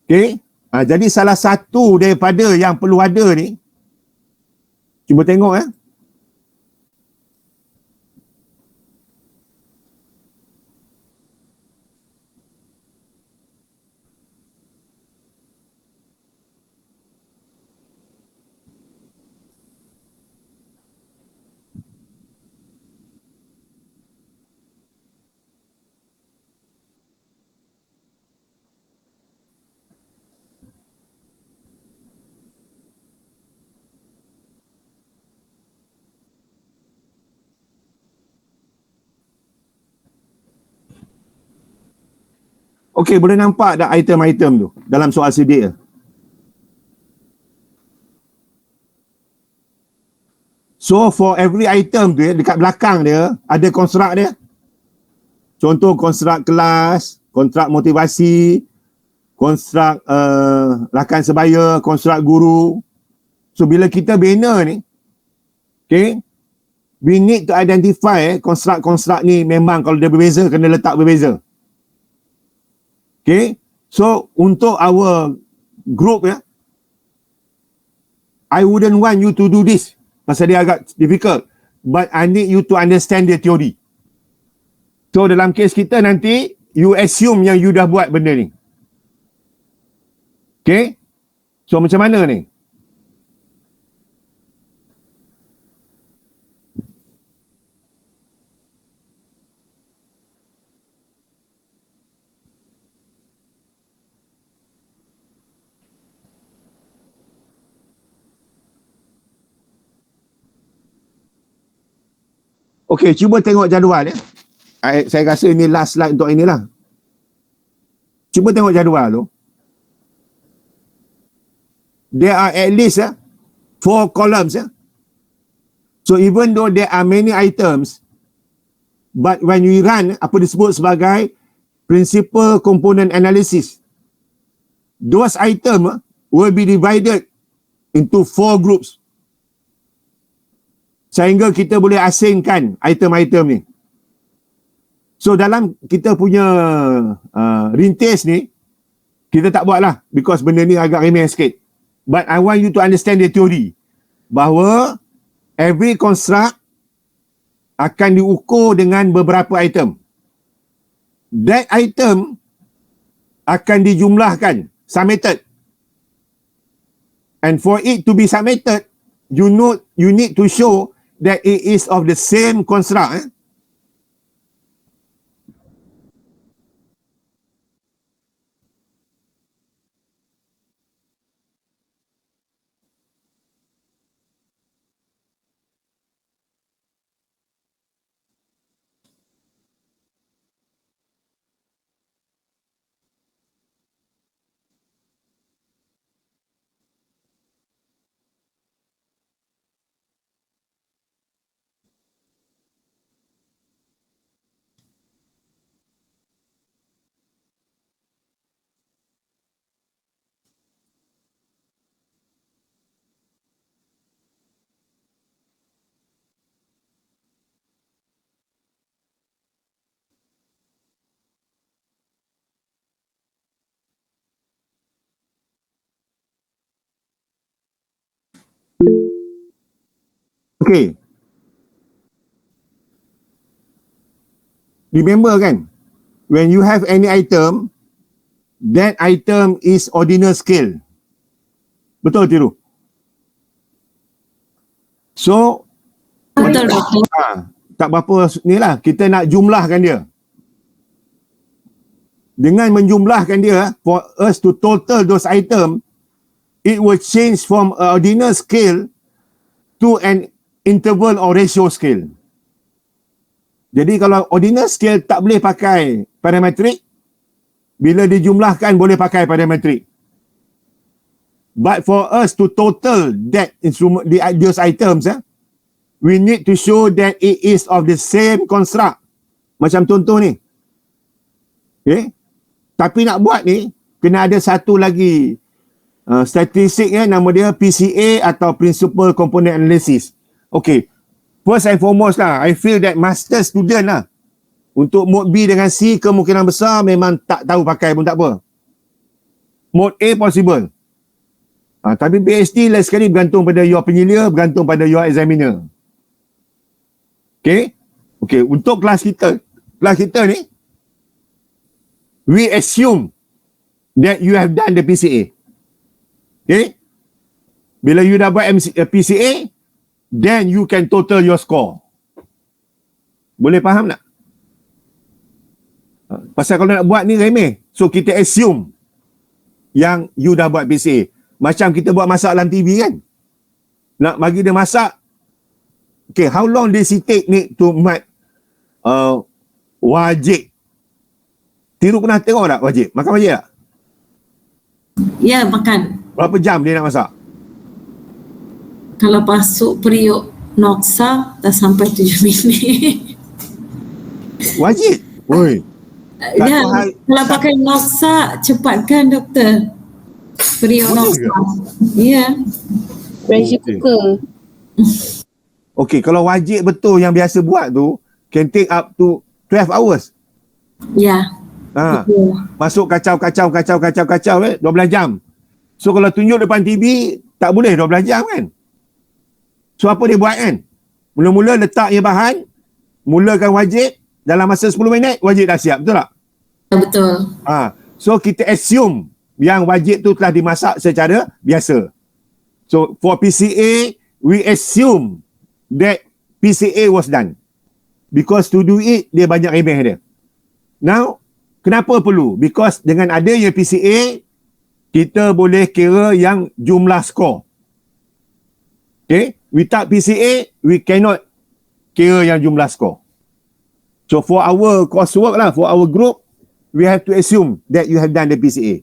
Okay? Jadi salah satu daripada yang perlu ada ni, cuba tengok ya. Okey, boleh nampak tak item-item tu dalam soal sedia? So for every item tu ya, dekat belakang dia ada konstruk dia. Contoh konstruk kelas, konstruk motivasi, konstruk rakan sebaya, konstruk guru. So bila kita bina ni, okay, we need to identify konstruk-konstruk ni memang kalau dia berbeza kena letak berbeza. Okay, so untuk our group ya, I wouldn't want you to do this pasal dia agak difficult, but I need you to understand the theory. So dalam kes kita nanti, you assume yang you dah buat benda ni. Okay, so macam mana ni? Okey, cuba tengok jadual ya. Saya rasa ini last slide untuk inilah. Cuba tengok jadual tu. There are at least 4 columns ya. So even though there are many items, but when we run apa disebut sebagai principal component analysis, those items will be divided into 4 groups. Sehingga kita boleh asingkan item-item ni. So dalam kita punya rintis ni, kita tak buat lah because benda ni agak remeh sikit. But I want you to understand the theory. Bahawa every construct akan diukur dengan beberapa item. That item akan dijumlahkan, summated. And for it to be summated, you need to show that it is of the same construct. Okay. Remember kan, when you have any item, that item is ordinal scale. Betul tiru? So, Betul, Doktor. tak berapa ni lah, kita nak jumlahkan dia. Dengan menjumlahkan dia, for us to total those item, it will change from a ordinal scale to an interval or ratio scale. Jadi kalau ordinal scale tak boleh pakai parametric, bila dijumlahkan boleh pakai parametric. But for us to total that instrument, those items, we need to show that it is of the same construct. Macam contoh ni. Okay? Tapi nak buat ni, kena ada satu lagi statistik nama dia PCA atau Principal Component Analysis. Okay. First and foremost lah, I feel that master student lah. Untuk mode B dengan C, kemungkinan besar memang tak tahu pakai pun tak apa. Mode A possible. Tapi PhD last sekali bergantung pada your penyelia, bergantung pada your examiner. Okay? Okay, untuk kelas kita ni, we assume that you have done the PCA. Okay? Bila you dah buat PCA, then you can total your score. Boleh faham tak? Pasal kalau nak buat ni remeh. So kita assume yang you dah buat PCA. Macam kita buat masak dalam TV kan. Nak bagi dia masak. Okay, how long does it take ni to make wajib? Tiru pernah tengok tak wajib? Makan wajib tak? Ya, makan. Berapa jam dia nak masak? Kalau masuk periuk noksa, dah sampai 7 minit. Wajib? Oi. Ya, kalau pakai noksa, cepatkan doktor. Periuk noksa. Ya. Pressure cooker. Okay, kalau wajib betul yang biasa buat tu, can take up to 12 hours. Ya. Betul. Masuk kacau 12 jam. So kalau tunjuk depan TV, tak boleh 12 jam kan? So apa dia buat kan? Mula-mula letak je bahan, mulakan wajib, dalam masa 10 minit, wajib dah siap. Betul tak? Betul. So kita assume yang wajib tu telah dimasak secara biasa. So for PCA, we assume that PCA was done. Because to do it, dia banyak remeh dia. Now, kenapa perlu? Because dengan adanya PCA, kita boleh kira yang jumlah skor. Okay? Without PCA, we cannot kira yang jumlah skor. So for our coursework lah, for our group, we have to assume that you have done the PCA.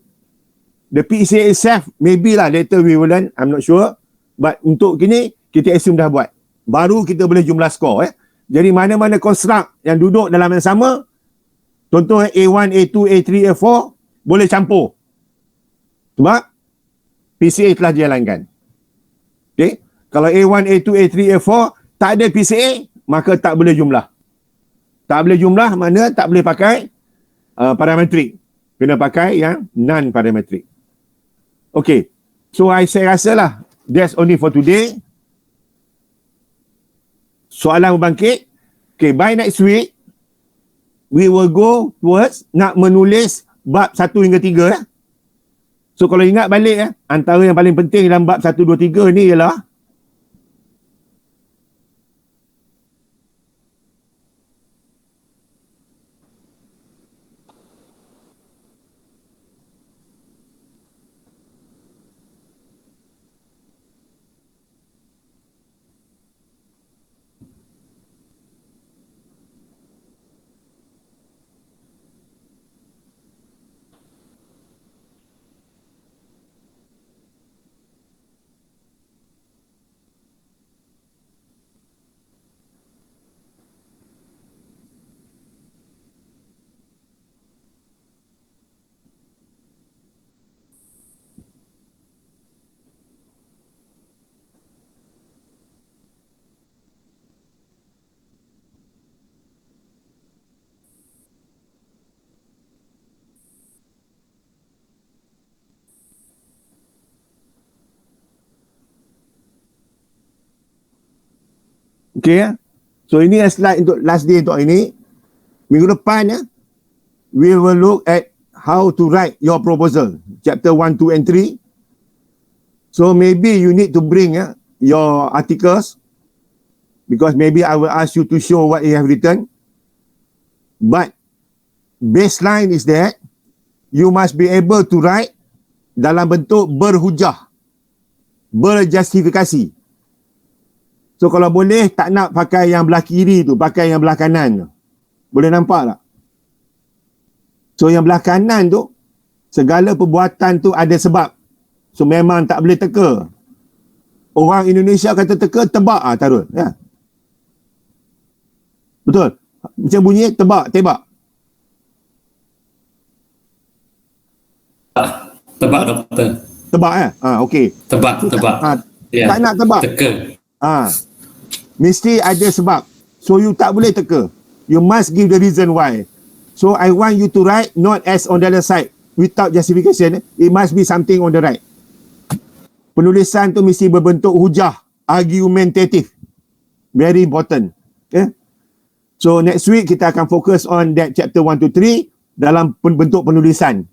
The PCA itself, maybe lah later we will learn, I'm not sure. But untuk kini, kita assume dah buat. Baru kita boleh jumlah skor. Jadi mana-mana construct yang duduk dalam yang sama, contoh A1, A2, A3, A4, boleh campur. Sebab PCA telah dijalankan. Okay? Kalau A1, A2, A3, A4 tak ada PCA, maka tak boleh jumlah. Tak boleh jumlah, mana tak boleh pakai parametrik. Kena pakai yang non-parametrik. Okay. So, saya rasa lah, that's only for today. Soalan berbangkit. Okay, by next week, we will go towards nak menulis bab 1 hingga 3. So, kalau ingat balik, antara yang paling penting dalam bab 1, 2, 3 ni ialah Okay ya. So ini slide untuk last day untuk ini. Minggu depan ya, we will look at how to write your proposal. Chapter 1, 2 and 3. So maybe you need to bring your articles, because maybe I will ask you to show what you have written. But baseline is that you must be able to write dalam bentuk berhujah, berjustifikasi. So kalau boleh tak nak pakai yang belah kiri tu, pakai yang belah kanan tu. Boleh nampak tak? So yang belah kanan tu, segala perbuatan tu ada sebab. So memang tak boleh teka. Orang Indonesia kata teka, tebak taruh. Ya. Betul? Macam bunyi tebak, tebak. Tebak doktor. Tebak okey. Tebak. Ya. Tak nak tebak. Teka. Mesti ada sebab. So you tak boleh teka. You must give the reason why. So I want you to write not as on the other side without justification. It must be something on the right. Penulisan tu mesti berbentuk hujah, argumentative. Very important. Okay? So next week kita akan fokus on that chapter 1 to 3 dalam bentuk penulisan.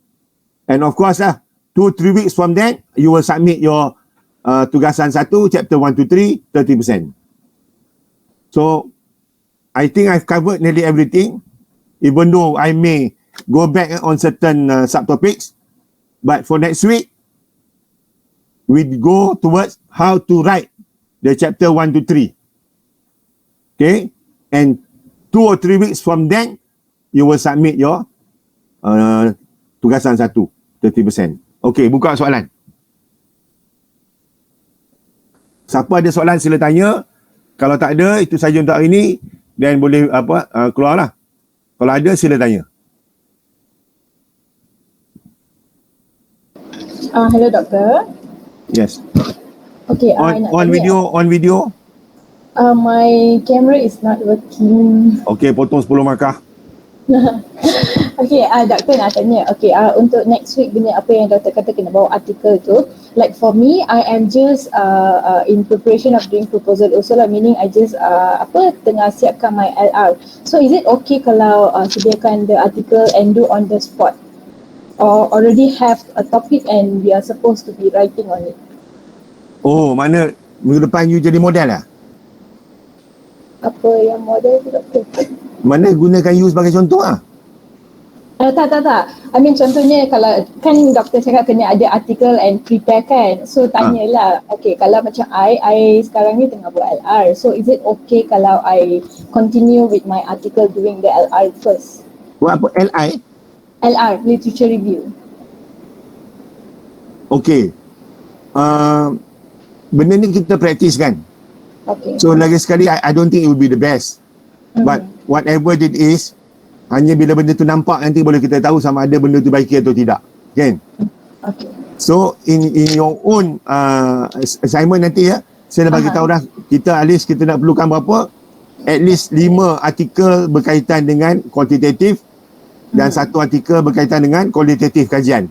And of course 2-3 weeks from then you will submit your tugasan 1 chapter 1 to 3 30%. So I think I've covered nearly everything, even though I may go back on certain subtopics. But for next week, we go towards how to write the chapter 1 to 3. Okay? And 2 or 3 weeks from then, you will submit your tugasan 1, 30%. Okay, buka soalan. Siapa ada soalan sila tanya. Kalau tak ada, itu saja untuk hari ini. Dan boleh keluarlah. Kalau ada, sila tanya. Hello, Doctor. Yes. Okay. On video. My camera is not working. Okay, potong 10 markah. Okay, Doktor nak tanya. Okay, untuk next week punya apa yang Doktor kata kena bawa artikel tu. Like for me, I am just in preparation of doing proposal also lah. Meaning I just tengah siapkan my LR. So is it okay kalau sediakan the article and do on the spot? Or already have a topic and we are supposed to be writing on it? Oh, mana minggu depan you jadi model lah? Apa yang model tu, Doktor? Mana gunakan you sebagai contoh lah? Tak. I mean contohnya kalau kan doktor cakap kena ada artikel and prepare kan. So tanyalah, okay kalau macam I sekarang ni tengah buat LR. So is it okay kalau I continue with my article doing the LR first? Buat apa? LI? LR, literature review. Okay. Benda ni kita practice kan? Okay. So lagi sekali, I don't think it will be the best. But whatever it is, hanya bila benda tu nampak nanti boleh kita tahu sama ada benda tu baik atau tidak. Kan? Okay. So in your own assignment nanti saya dah bagi tahu dah, kita at least kita nak perlukan berapa? At least 5 artikel berkaitan dengan kuantitatif dan 1 artikel berkaitan dengan kualitatif kajian.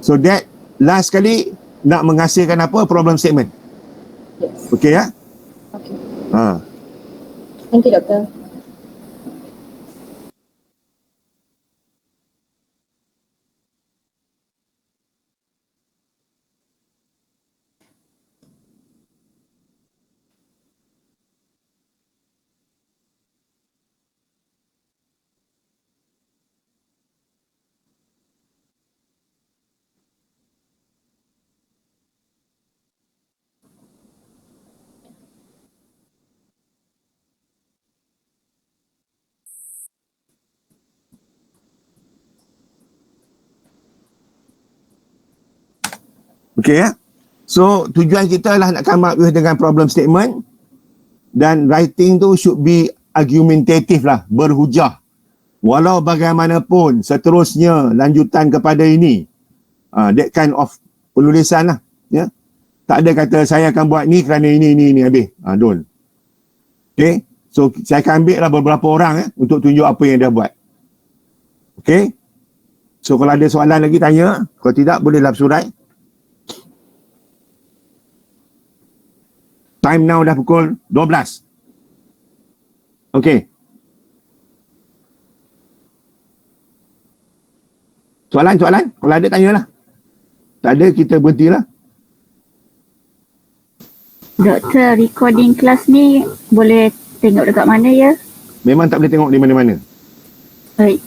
So that last kali nak menghasilkan apa? Problem statement. Yes. Okay ya? Okay. Ha. Thank you, Doctor. Okay ya? So tujuan kita lah nak come up with dengan problem statement, dan writing tu should be argumentative lah, berhujah. Walau bagaimanapun seterusnya lanjutan kepada ini. That kind of penulisan lah. Ya? Tak ada kata saya akan buat ni kerana ini habis. Don't. Okay? So saya akan ambil lah beberapa orang untuk tunjuk apa yang dia buat. Okay? So kalau ada soalan lagi tanya. Kalau tidak bolehlah bersurat. Time now dah pukul 12. Okey. Soalan? Kalau ada tanyalah. Tak ada, kita berhentilah. Doktor, recording kelas ni boleh tengok dekat mana ya? Memang tak boleh tengok di mana-mana. Baik.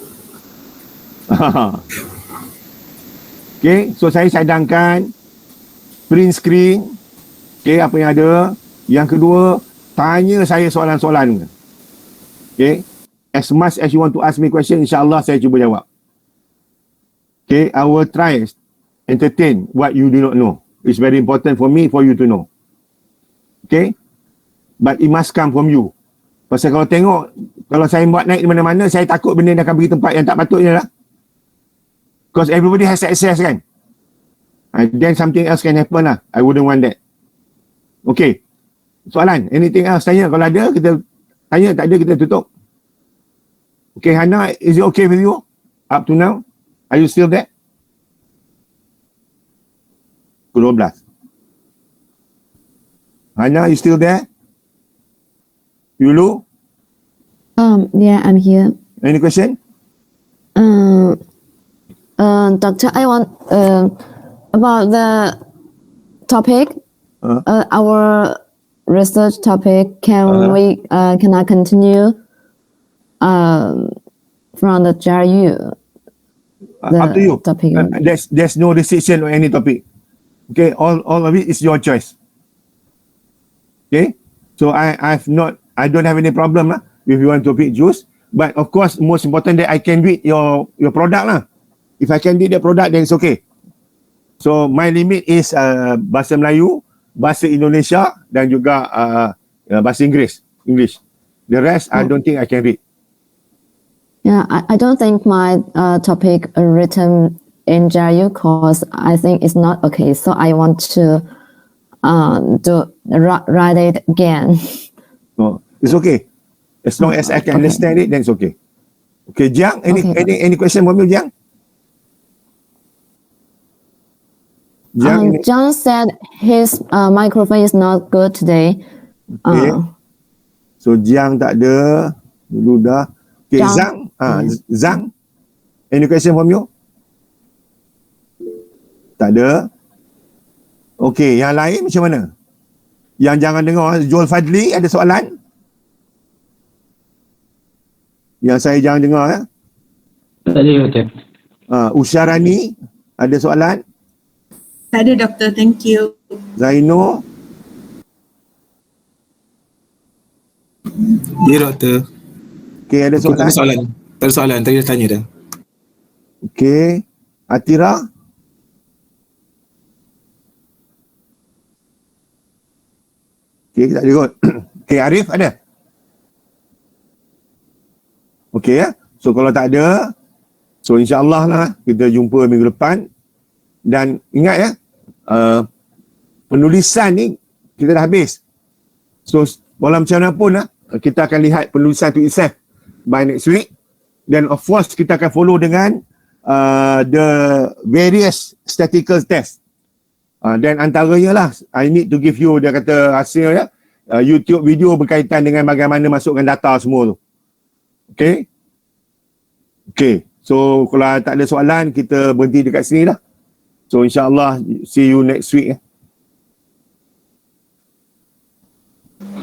Okay, so saya cadangkan print screen. Okay, apa yang ada. Yang kedua, tanya saya soalan-soalan. Okay, as much as you want to ask me question, insyaAllah saya cuba jawab. Okay, I will try entertain what you do not know. It's very important for me, for you to know. Okay, but it must come from you. Pasal kalau tengok, kalau saya buat naik di mana-mana, saya takut benda ni akan pergi tempat yang tak patutnya lah. Because everybody has access kan. And then something else can happen lah. I wouldn't want that. Okay. Soalan? Anything else? Tanya. Kalau ada, kita tanya. Tak ada, kita tutup. Okay, Hana, is it okay with you? Up to now? Are you still there? 12. Hana, you still there? Yulu? Yeah, I'm here. Any question? Doctor, I want about the topic, our research topic. Can I continue from the JRU? Up to you. Topic. There's no restriction on any topic. Okay, all of it is your choice. Okay, so I don't have any problem lah if you want to pick juice. But of course, most important that I can read your product lah. If I can read the product, then it's okay. So my limit is bahasa Melayu, bahasa Indonesia dan juga bahasa English. The rest I don't think I can read. Yeah, I don't think my topic written in JRU course, I think it's not okay. So I want to write it again. No, it's okay. As long as I can understand it, then it's okay. Okay, Jiang, any question from you, Jiang? John said his microphone is not good today. Okay. So Jiang tak ada. Dulu dah. Okay, Zhang. Zhang. Any question from you? Tak ada. Okay, yang lain macam mana? Yang jangan dengar, Joel Fadli ada soalan? Yang saya jangan dengar ya? Tak ada, Doktor. Usyarani ada soalan? Tak ada, Doktor. Thank you. Zaino? Ya, Doktor. Okay, ada soalan? Tak ada soalan. Tadi dah tanya dah. Okay. Atira? Okay, tak ada kot. Okay, Arif ada? Okay ya. So kalau tak ada, so insyaAllah lah kita jumpa minggu depan. Dan ingat ya, penulisan ni kita dah habis. So walau macam mana pun lah, kita akan lihat penulisan tu itself by next week. Dan of course kita akan follow dengan the various statistical test. Dan antaranya lah, I need to give you, dia kata hasil ya, YouTube video berkaitan dengan bagaimana masukkan data semua tu. Okay? Okay. So kalau tak ada soalan, kita berhenti dekat sini lah. So insyaAllah, see you next week.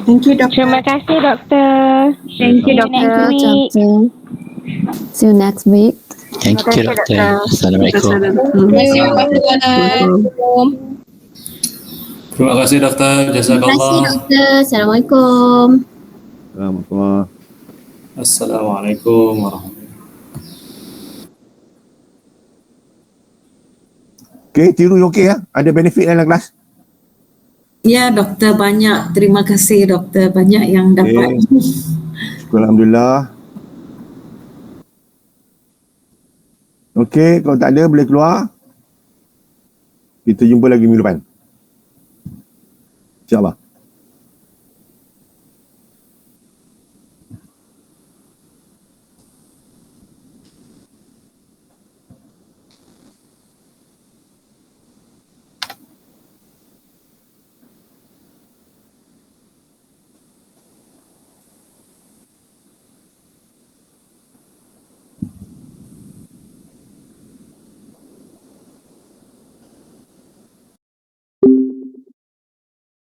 Thank you, Doktor. Terima kasih, Doktor. Thank you, Doktor. See you next week. Thank you, Doktor. Assalamualaikum. Terima kasih, Doktor. Jazakallah. Terima kasih, Doktor. Assalamualaikum. Assalamualaikum warahmatullahi. Okay, Tiru okey ya? Ada benefit dalam kelas? Ya, Doktor, banyak. Terima kasih, Doktor. Banyak yang dapat. Syukur Alhamdulillah. Okey, kalau tak ada boleh keluar. Kita jumpa lagi minggu depan. InsyaAllah.